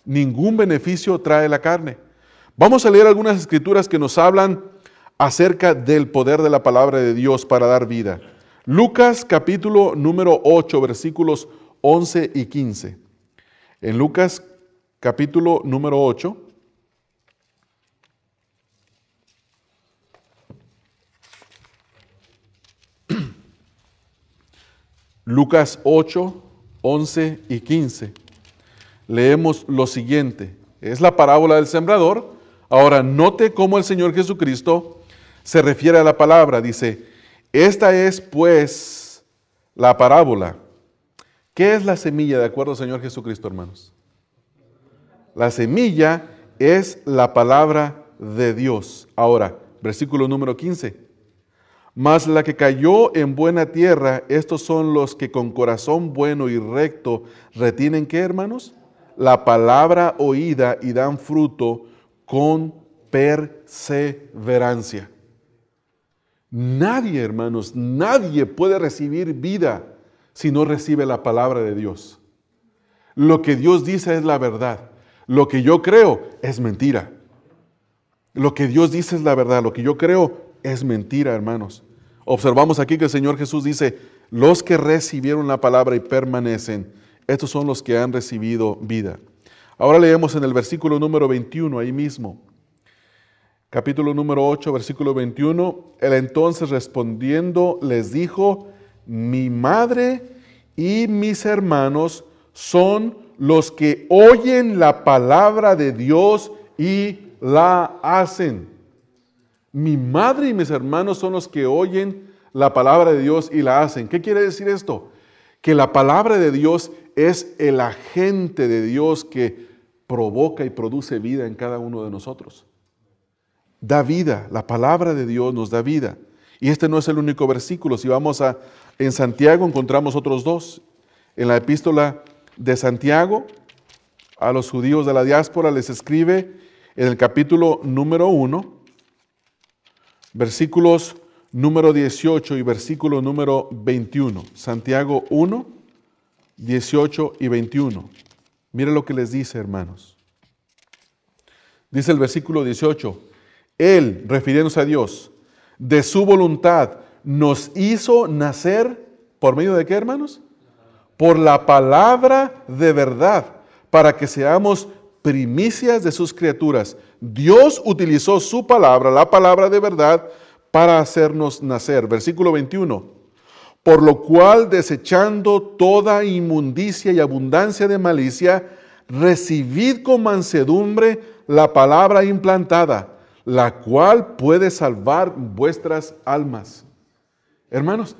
Ningún beneficio trae la carne. Vamos a leer algunas escrituras que nos hablan acerca del poder de la palabra de Dios para dar vida. Lucas capítulo número 8, versículos 11 y 15. En Lucas capítulo número 8, Lucas 8, 11 y 15. Leemos lo siguiente. Es la parábola del sembrador. Ahora note cómo el Señor Jesucristo se refiere a la palabra. Dice, esta es pues la parábola. ¿Qué es la semilla de acuerdo al Señor Jesucristo, hermanos? La semilla es la palabra de Dios. Ahora, versículo número 15. Mas la que cayó en buena tierra, estos son los que con corazón bueno y recto retienen, ¿qué, hermanos? La palabra oída y dan fruto con perseverancia. Nadie, hermanos, nadie puede recibir vida si no recibe la palabra de Dios. Lo que Dios dice es la verdad. Lo que yo creo es mentira. Lo que Dios dice es la verdad. Lo que yo creo es mentira, hermanos. Observamos aquí que el Señor Jesús dice, los que recibieron la palabra y permanecen, estos son los que han recibido vida. Ahora leemos en el versículo número 21, ahí mismo. Capítulo número 8, versículo 21. Él entonces respondiendo les dijo, mi madre y mis hermanos son los que oyen la palabra de Dios y la hacen. Mi madre y mis hermanos son los que oyen la palabra de Dios y la hacen. ¿Qué quiere decir esto? Que la palabra de Dios es el agente de Dios que provoca y produce vida en cada uno de nosotros. Da vida, la palabra de Dios nos da vida. Y este no es el único versículo. Si vamos en Santiago encontramos otros dos. En la epístola de Santiago a los judíos de la diáspora les escribe en el capítulo número 1, versículos número 18 y versículo número 21. Santiago 1, 18 y 21. Mire lo que les dice, hermanos. Dice el versículo 18, Él, refiriéndose a Dios, de su voluntad nos hizo nacer, ¿por medio de qué, hermanos? Por la palabra de verdad, para que seamos primicias de sus criaturas. Dios utilizó su palabra, la palabra de verdad, para hacernos nacer. Versículo 21. Por lo cual, desechando toda inmundicia y abundancia de malicia, recibid con mansedumbre la palabra implantada, la cual puede salvar vuestras almas. Hermanos,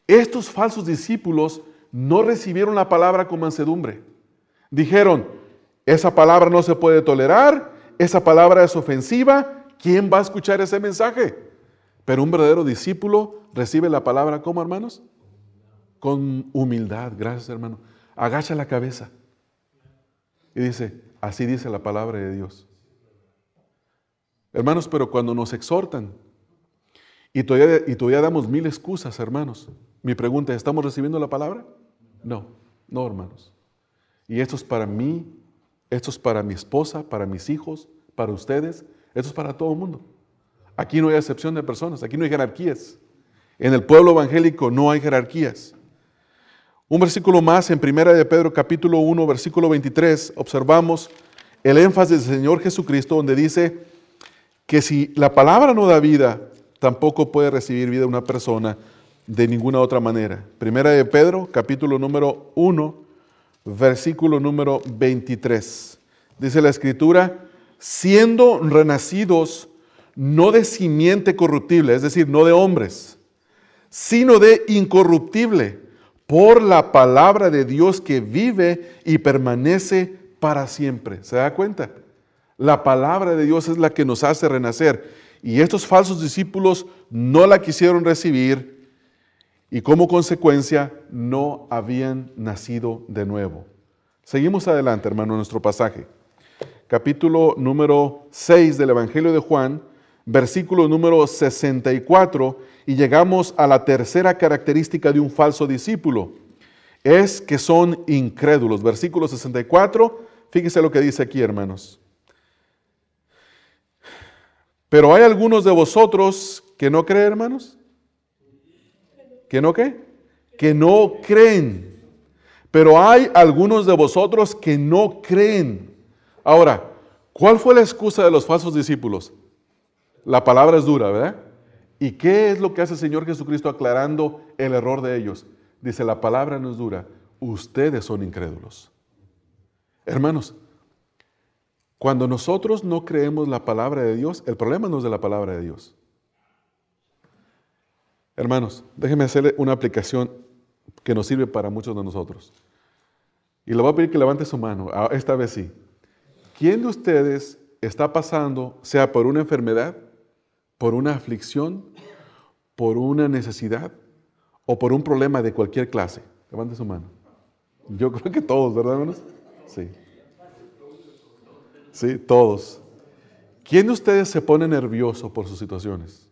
estos falsos discípulos no recibieron la palabra con mansedumbre. Dijeron, esa palabra no se puede tolerar, esa palabra es ofensiva, ¿quién va a escuchar ese mensaje? Pero un verdadero discípulo recibe la palabra, ¿cómo, hermanos? Con humildad, gracias, hermano. Agacha la cabeza y dice, así dice la palabra de Dios. Hermanos, pero cuando nos exhortan y todavía damos mil excusas, hermanos, mi pregunta es, ¿estamos recibiendo la palabra? No, hermanos. Y esto es para mí, esto es para mi esposa, para mis hijos, para ustedes, esto es para todo el mundo. Aquí no hay excepción de personas, aquí no hay jerarquías. En el pueblo evangélico no hay jerarquías. Un versículo más en 1 de Pedro capítulo 1, versículo 23, observamos el énfasis del Señor Jesucristo donde dice que si la palabra no da vida, tampoco puede recibir vida una persona de ninguna otra manera. 1 de Pedro capítulo número 1, versículo número 23. Dice la Escritura, siendo renacidos no de simiente corruptible, es decir, no de hombres, sino de incorruptible, por la palabra de Dios que vive y permanece para siempre. ¿Se da cuenta? La palabra de Dios es la que nos hace renacer. Y estos falsos discípulos no la quisieron recibir y como consecuencia no habían nacido de nuevo. Seguimos adelante, hermano, en nuestro pasaje. Capítulo número 6 del Evangelio de Juan, versículo número 64, y llegamos a la tercera característica de un falso discípulo. Es que son incrédulos. Versículo 64, fíjese lo que dice aquí, hermanos. Pero hay algunos de vosotros que no creen, hermanos. ¿Que no qué? Que no creen. Pero hay algunos de vosotros que no creen. Ahora, ¿cuál fue la excusa de los falsos discípulos? La palabra es dura, ¿verdad? ¿Y qué es lo que hace el Señor Jesucristo aclarando el error de ellos? Dice, la palabra no es dura, ustedes son incrédulos. Hermanos, cuando nosotros no creemos la palabra de Dios, el problema no es de la palabra de Dios. Hermanos, déjenme hacerle una aplicación que nos sirve para muchos de nosotros. Y le voy a pedir que levante su mano, esta vez sí. ¿Quién de ustedes está pasando, sea por una enfermedad, por una aflicción, por una necesidad o por un problema de cualquier clase? Levante su mano. Yo creo que todos, ¿verdad, hermanos? Sí. Sí, todos. ¿Quién de ustedes se pone nervioso por sus situaciones?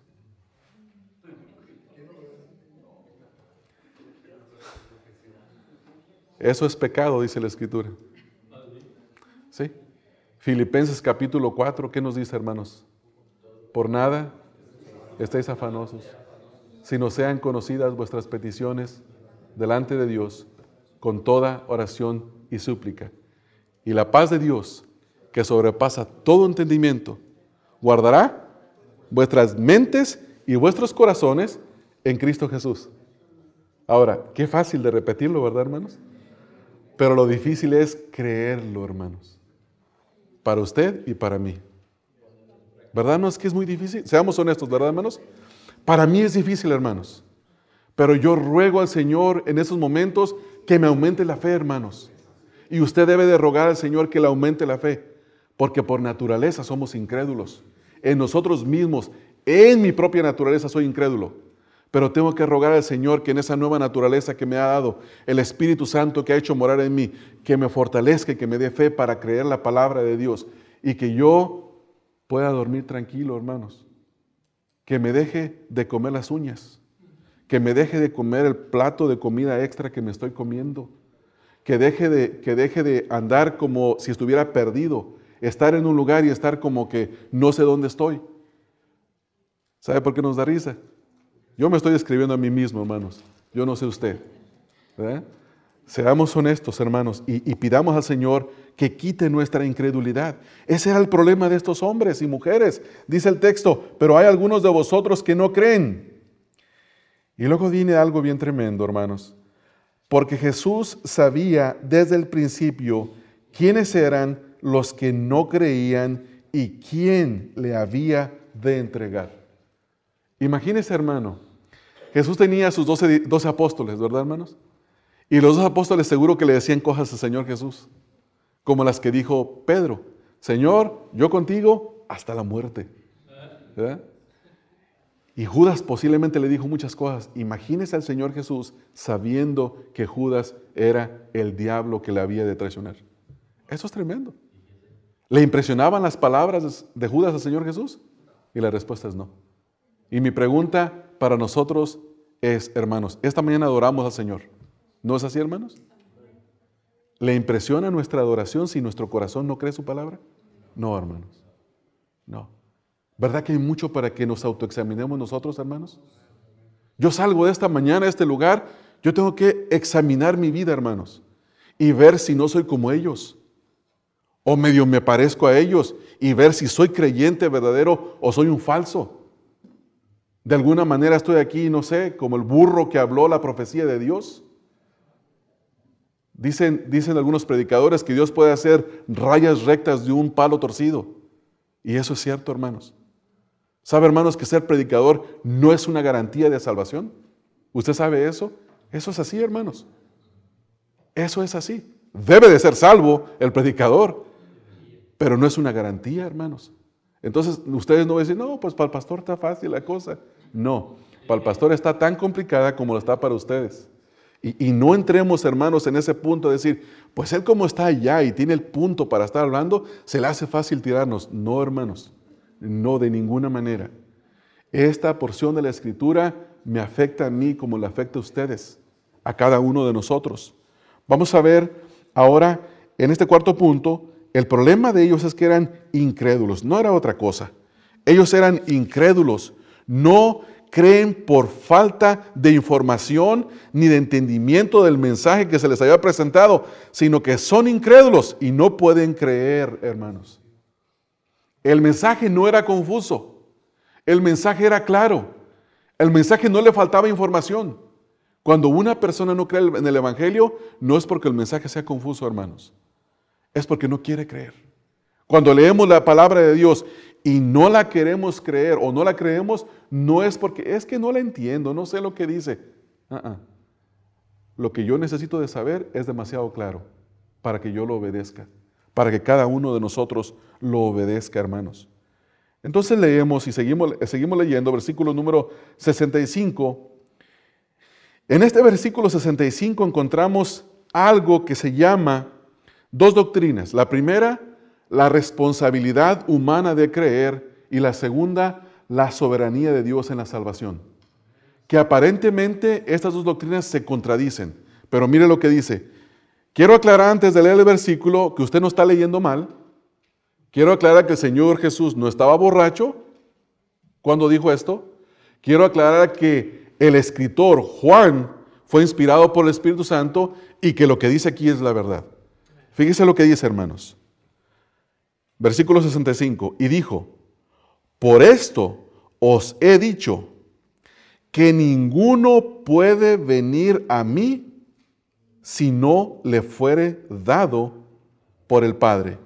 Eso es pecado, dice la Escritura. ¿Sí? Filipenses capítulo 4, ¿qué nos dice, hermanos? Por nada estéis afanosos, sino sean conocidas vuestras peticiones delante de Dios con toda oración y súplica. Y la paz de Dios, que sobrepasa todo entendimiento, guardará vuestras mentes y vuestros corazones en Cristo Jesús. Ahora, qué fácil de repetirlo, ¿verdad, hermanos? Pero lo difícil es creerlo, hermanos. Para usted y para mí. ¿Verdad, hermanos, que es muy difícil? Seamos honestos, ¿verdad, hermanos? Para mí es difícil, hermanos. Pero yo ruego al Señor en esos momentos que me aumente la fe, hermanos. Y usted debe de rogar al Señor que le aumente la fe. Porque por naturaleza somos incrédulos. En nosotros mismos, en mi propia naturaleza soy incrédulo. Pero tengo que rogar al Señor que en esa nueva naturaleza que me ha dado, el Espíritu Santo que ha hecho morar en mí, que me fortalezca y que me dé fe para creer la palabra de Dios. Y que yo pueda dormir tranquilo, hermanos. Que me deje de comer las uñas. Que me deje de comer el plato de comida extra que me estoy comiendo. Que deje de andar como si estuviera perdido. Estar en un lugar y estar como que no sé dónde estoy. ¿Sabe por qué nos da risa? Yo me estoy describiendo a mí mismo, hermanos. Yo no sé usted. ¿Verdad? Seamos honestos, hermanos, y pidamos al Señor que quite nuestra incredulidad. Ese era el problema de estos hombres y mujeres. Dice el texto, pero hay algunos de vosotros que no creen. Y luego viene algo bien tremendo, hermanos. Porque Jesús sabía desde el principio quiénes eran los que no creían y quién le había de entregar. Imagínese, hermano, Jesús tenía a sus 12 apóstoles, ¿verdad, hermanos? Y los 2 apóstoles seguro que le decían cosas al Señor Jesús, como las que dijo Pedro: Señor, yo contigo hasta la muerte. ¿Verdad? Y Judas posiblemente le dijo muchas cosas. Imagínese al Señor Jesús sabiendo que Judas era el diablo que le había de traicionar. Eso es tremendo. ¿Le impresionaban las palabras de Judas al Señor Jesús? Y la respuesta es no. Y mi pregunta para nosotros es, hermanos, esta mañana adoramos al Señor. ¿No es así, hermanos? ¿Le impresiona nuestra adoración si nuestro corazón no cree su palabra? No, hermanos. No. ¿Verdad que hay mucho para que nos autoexaminemos nosotros, hermanos? Yo salgo de esta mañana a este lugar, yo tengo que examinar mi vida, hermanos, y ver si no soy como ellos. O medio me parezco a ellos y ver si soy creyente verdadero o soy un falso. De alguna manera estoy aquí, no sé, como el burro que habló la profecía de Dios. Dicen algunos predicadores que Dios puede hacer rayas rectas de un palo torcido. Y eso es cierto, hermanos. ¿Sabe, hermanos, que ser predicador no es una garantía de salvación? ¿Usted sabe eso? Eso es así, hermanos. Eso es así. Debe de ser salvo el predicador. pero no es una garantía, hermanos. Entonces, ustedes no van a decir, no, pues para el pastor está fácil la cosa. No, para el pastor está tan complicada como lo está para ustedes. Y no entremos, hermanos, en ese punto de decir, pues él como está allá y tiene el punto para estar hablando, se le hace fácil tirarnos. No, hermanos, no de ninguna manera. Esta porción de la Escritura me afecta a mí como le afecta a ustedes, a cada uno de nosotros. Vamos a ver ahora, en este cuarto punto, el problema de ellos es que eran incrédulos, no era otra cosa. Ellos eran incrédulos, no creen por falta de información ni de entendimiento del mensaje que se les había presentado, sino que son incrédulos y no pueden creer, hermanos. El mensaje no era confuso, el mensaje era claro, el mensaje no le faltaba información. Cuando una persona no cree en el Evangelio, no es porque el mensaje sea confuso, hermanos, es porque no quiere creer. Cuando leemos la palabra de Dios y no la queremos creer o no la creemos, no es porque es que no la entiendo, no sé lo que dice. Lo que yo necesito de saber es demasiado claro para que yo lo obedezca, para que cada uno de nosotros lo obedezca, hermanos. Entonces leemos y seguimos leyendo versículo número 65. En este versículo 65 encontramos algo que se llama dos doctrinas. La primera, la responsabilidad humana de creer, y la segunda, la soberanía de Dios en la salvación. Que aparentemente estas dos doctrinas se contradicen, pero mire lo que dice. Quiero aclarar antes de leer el versículo que usted no está leyendo mal. Quiero aclarar que el Señor Jesús no estaba borracho cuando dijo esto. Quiero aclarar que el escritor Juan fue inspirado por el Espíritu Santo y que lo que dice aquí es la verdad. Fíjese lo que dice, hermanos. Versículo 65. Y dijo, por esto os he dicho que ninguno puede venir a mí si no le fuere dado por el Padre.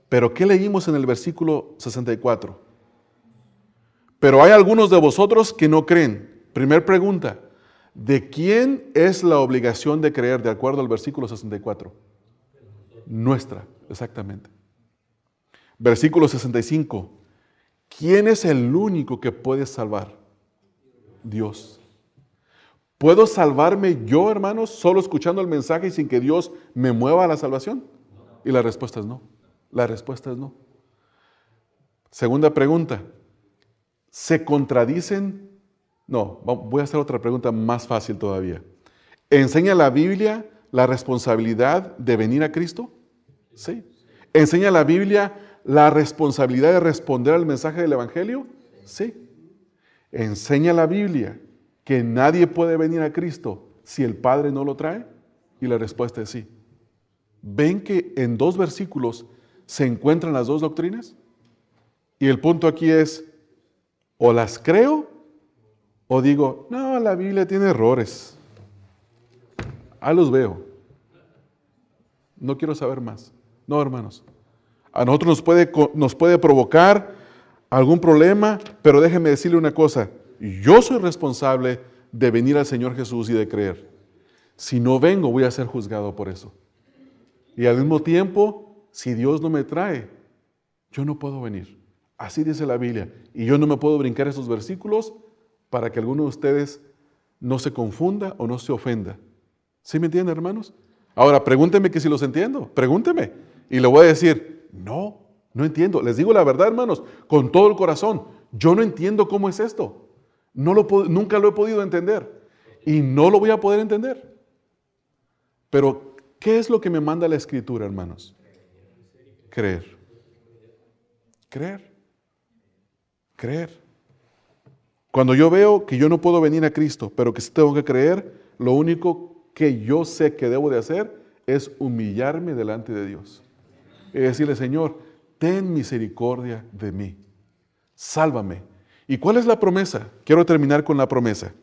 Pero ¿qué leímos en el versículo 64? Pero hay algunos de vosotros que no creen. Primer pregunta, ¿de quién es la obligación de creer de acuerdo al versículo 64? Nuestra, exactamente. Versículo 65. ¿Quién es el único que puede salvar? Dios. ¿Puedo salvarme yo, hermanos, solo escuchando el mensaje y sin que Dios me mueva a la salvación? Y la respuesta es no. La respuesta es no. Segunda pregunta. ¿Se contradicen? No, voy a hacer otra pregunta más fácil todavía. ¿Enseña la Biblia la responsabilidad de venir a Cristo? Sí. ¿Enseña la Biblia la responsabilidad de responder al mensaje del Evangelio? Sí. ¿Enseña la Biblia que nadie puede venir a Cristo si el Padre no lo trae? Y la respuesta es sí. ¿Ven que en dos versículos se encuentran las dos doctrinas? Y el punto aquí es, o las creo, o digo, no, la Biblia tiene errores. Los veo. No quiero saber más. No, hermanos. A nosotros nos puede provocar algún problema, pero déjenme decirle una cosa. Yo soy responsable de venir al Señor Jesús y de creer. Si no vengo, voy a ser juzgado por eso. Y al mismo tiempo, si Dios no me trae, yo no puedo venir. Así dice la Biblia. Y yo no me puedo brincar esos versículos para que alguno de ustedes no se confunda o no se ofenda. ¿Sí me entienden, hermanos? Ahora, pregúntenme que si los entiendo. Pregúntenme. Y le voy a decir, no entiendo. Les digo la verdad, hermanos, con todo el corazón. Yo no entiendo cómo es esto. Nunca lo he podido entender. Y no lo voy a poder entender. Pero, ¿qué es lo que me manda la Escritura, hermanos? Creer. Creer. Creer. Cuando yo veo que yo no puedo venir a Cristo, pero que sí tengo que creer, lo único que yo sé que debo de hacer es humillarme delante de Dios. Y decirle, Señor, ten misericordia de mí. Sálvame. ¿Y cuál es la promesa? Quiero terminar con la promesa.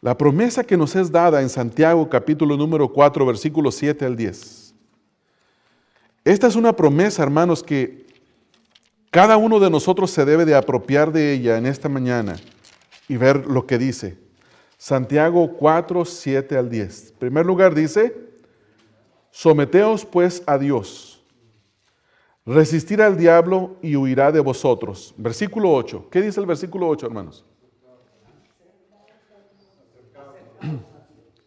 La promesa que nos es dada en Santiago capítulo número 4, versículos 7 al 10. Esta es una promesa, hermanos, que cada uno de nosotros se debe de apropiar de ella en esta mañana y ver lo que dice. Santiago 4, 7 al 10. En primer lugar dice, someteos pues a Dios. Resistir al diablo y huirá de vosotros. Versículo 8. ¿Qué dice el versículo 8, hermanos?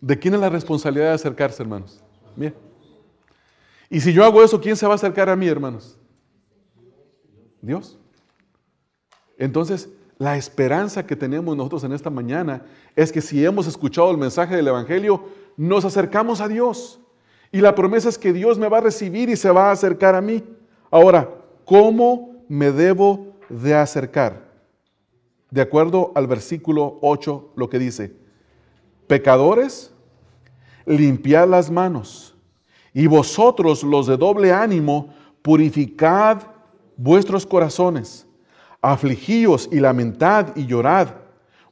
¿De quién es la responsabilidad de acercarse, hermanos? Mira. Y si yo hago eso, ¿quién se va a acercar a mí, hermanos? Dios. Entonces, la esperanza que tenemos nosotros en esta mañana es que si hemos escuchado el mensaje del Evangelio, nos acercamos a Dios. Y la promesa es que Dios me va a recibir y se va a acercar a mí. Ahora, ¿cómo me debo de acercar? De acuerdo al versículo 8, lo que dice: pecadores, limpiad las manos, y vosotros los de doble ánimo, purificad vuestros corazones. Afligíos y lamentad y llorad.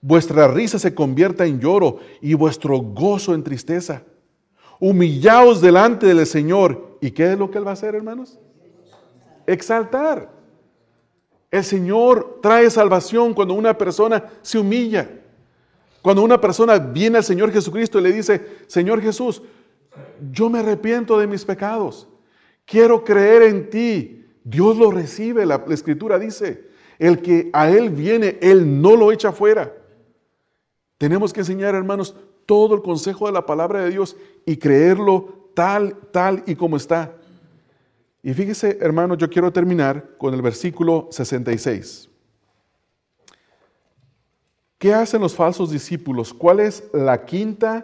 Vuestra risa se convierta en lloro y vuestro gozo en tristeza. Humillaos delante del Señor. ¿Y qué es lo que Él va a hacer, hermanos? Exaltar. El Señor trae salvación cuando una persona se humilla. Cuando una persona viene al Señor Jesucristo y le dice: Señor Jesús, yo me arrepiento de mis pecados. Quiero creer en ti. Dios lo recibe. La Escritura dice: el que a Él viene, Él no lo echa fuera. Tenemos que enseñar, hermanos, todo el consejo de la palabra de Dios y creerlo tal y como está. Y fíjese, hermanos, yo quiero terminar con el versículo 66. ¿Qué hacen los falsos discípulos? ¿Cuál es la quinta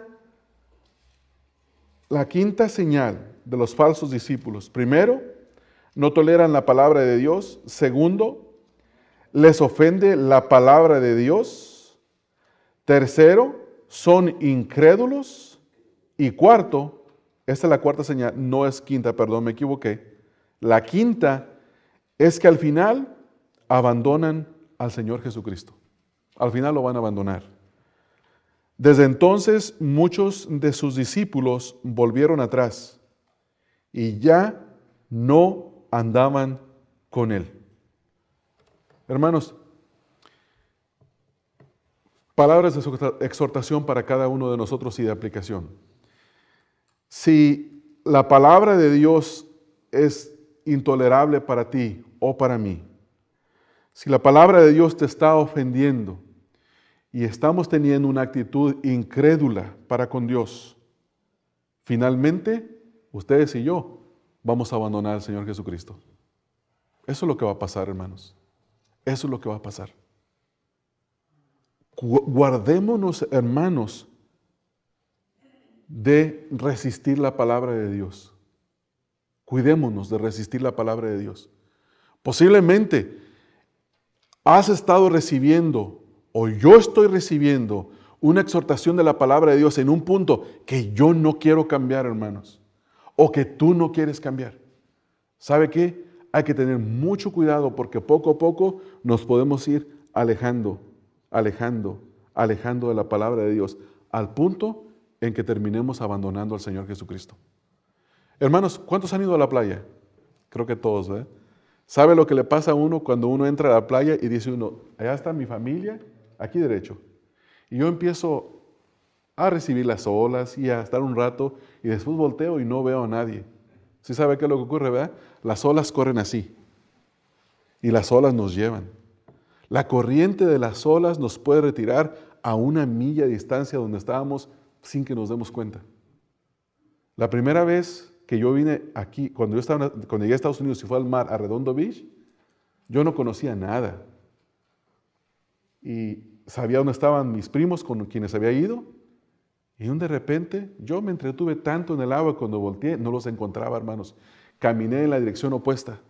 señal de los falsos discípulos? Primero, no toleran la palabra de Dios. Segundo, les ofende la palabra de Dios. Tercero, son incrédulos. Y cuarto, esta es la cuarta señal, no es quinta, perdón, me equivoqué. La quinta es que al final abandonan al Señor Jesucristo. Al final lo van a abandonar. Desde entonces muchos de sus discípulos volvieron atrás y ya no andaban con Él. Hermanos, palabras de exhortación para cada uno de nosotros y de aplicación. Si la palabra de Dios es intolerable para ti o para mí, si la palabra de Dios te está ofendiendo y estamos teniendo una actitud incrédula para con Dios, finalmente ustedes y yo vamos a abandonar al Señor Jesucristo. Eso es lo que va a pasar, hermanos. Eso es lo que va a pasar. Guardémonos, hermanos, de resistir la palabra de Dios. Cuidémonos de resistir la palabra de Dios. Posiblemente has estado recibiendo, o yo estoy recibiendo, una exhortación de la palabra de Dios en un punto que yo no quiero cambiar, hermanos, o que tú no quieres cambiar. ¿Sabe qué? Hay que tener mucho cuidado porque poco a poco nos podemos ir alejando de la palabra de Dios, al punto en que terminemos abandonando al Señor Jesucristo. Hermanos, ¿cuántos han ido a la playa? Creo que todos, ¿verdad? ¿Sabe lo que le pasa a uno cuando uno entra a la playa y dice uno: allá está mi familia, aquí derecho? Y yo empiezo a recibir las olas y a estar un rato y después volteo y no veo a nadie. ¿Sí sabe qué es lo que ocurre, verdad? Las olas corren así y las olas nos llevan. La corriente de las olas nos puede retirar a 1 milla de distancia donde estábamos sin que nos demos cuenta. La primera vez que yo vine aquí, cuando llegué a Estados Unidos y fue al mar, a Redondo Beach, yo no conocía nada. Y sabía dónde estaban mis primos con quienes había ido. Y de repente yo me entretuve tanto en el agua, cuando volteé no los encontraba, hermanos. Caminé en la dirección opuesta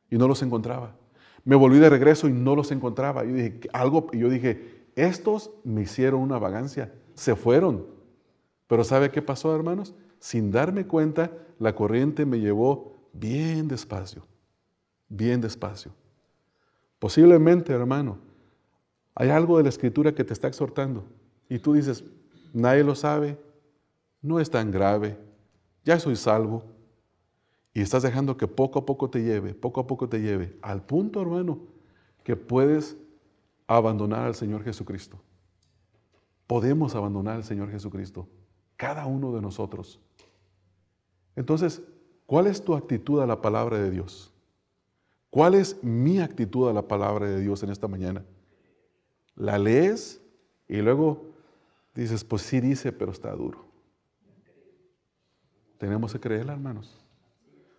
y no los encontraba. Me volví de regreso y no los encontraba. Y yo dije, estos me hicieron una vagancia, se fueron. Pero ¿sabe qué pasó, hermanos? Sin darme cuenta, la corriente me llevó bien despacio, bien despacio. Posiblemente, hermano, hay algo de la Escritura que te está exhortando y tú dices: nadie lo sabe, no es tan grave, ya soy salvo. Y estás dejando que poco a poco te lleve, al punto, hermano, que puedes abandonar al Señor Jesucristo. Podemos abandonar al Señor Jesucristo, cada uno de nosotros. Entonces, ¿cuál es tu actitud a la palabra de Dios? ¿Cuál es mi actitud a la palabra de Dios en esta mañana? ¿La lees y luego dices, pues sí dice, pero está duro? Tenemos que creerla, hermanos.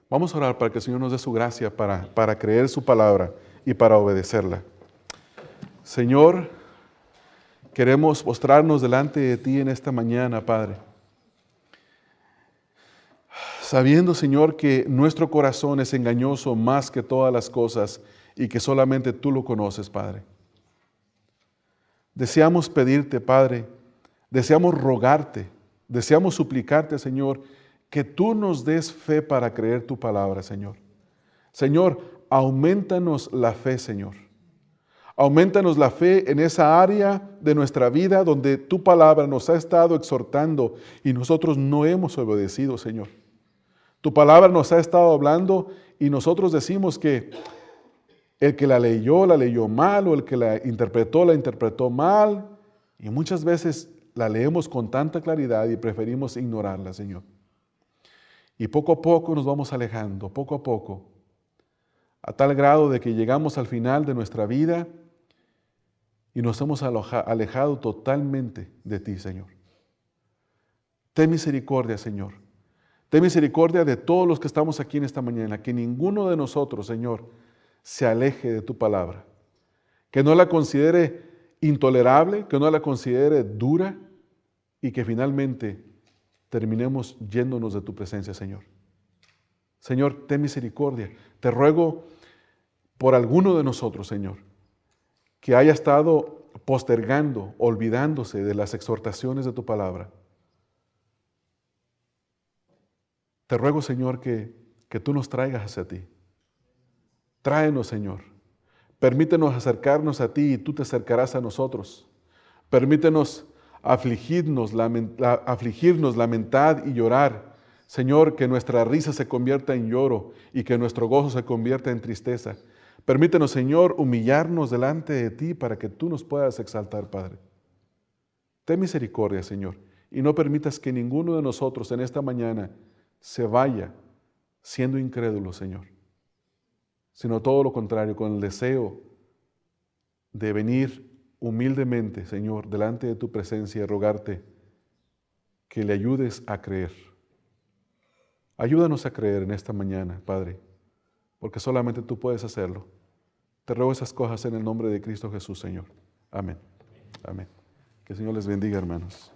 Vamos a orar para que el Señor nos dé su gracia para creer su palabra y para obedecerla. Señor, queremos postrarnos delante de ti en esta mañana, Padre. Sabiendo, Señor, que nuestro corazón es engañoso más que todas las cosas y que solamente tú lo conoces, Padre. Deseamos pedirte, Padre, deseamos rogarte, deseamos suplicarte, Señor, que tú nos des fe para creer tu palabra, Señor. Señor, aumentanos la fe, Señor. Aumentanos la fe en esa área de nuestra vida donde tu palabra nos ha estado exhortando y nosotros no hemos obedecido, Señor. Tu palabra nos ha estado hablando y nosotros decimos que el que la leyó mal, o el que la interpretó mal, y muchas veces la leemos con tanta claridad y preferimos ignorarla, Señor. Y poco a poco nos vamos alejando, poco a poco, a tal grado de que llegamos al final de nuestra vida y nos hemos alejado totalmente de ti, Señor. Ten misericordia, Señor. Ten misericordia de todos los que estamos aquí en esta mañana, que ninguno de nosotros, Señor, se aleje de tu palabra, que no la considere intolerable, que no la considere dura y que finalmente terminemos yéndonos de tu presencia, Señor. Señor, ten misericordia. Te ruego por alguno de nosotros, Señor, que haya estado postergando, olvidándose de las exhortaciones de tu palabra. Te ruego, Señor, que tú nos traigas hacia ti. Tráenos, Señor. Permítenos acercarnos a ti y tú te acercarás a nosotros. Permítenos afligirnos, lamentar y llorar. Señor, que nuestra risa se convierta en lloro y que nuestro gozo se convierta en tristeza. Permítenos, Señor, humillarnos delante de ti para que tú nos puedas exaltar, Padre. Ten misericordia, Señor, y no permitas que ninguno de nosotros en esta mañana se vaya siendo incrédulo, Señor, sino todo lo contrario, con el deseo de venir humildemente, Señor, delante de tu presencia y rogarte que le ayudes a creer. Ayúdanos a creer en esta mañana, Padre, porque solamente tú puedes hacerlo. Te ruego esas cosas en el nombre de Cristo Jesús, Señor. Amén. Amén. Que el Señor les bendiga, hermanos.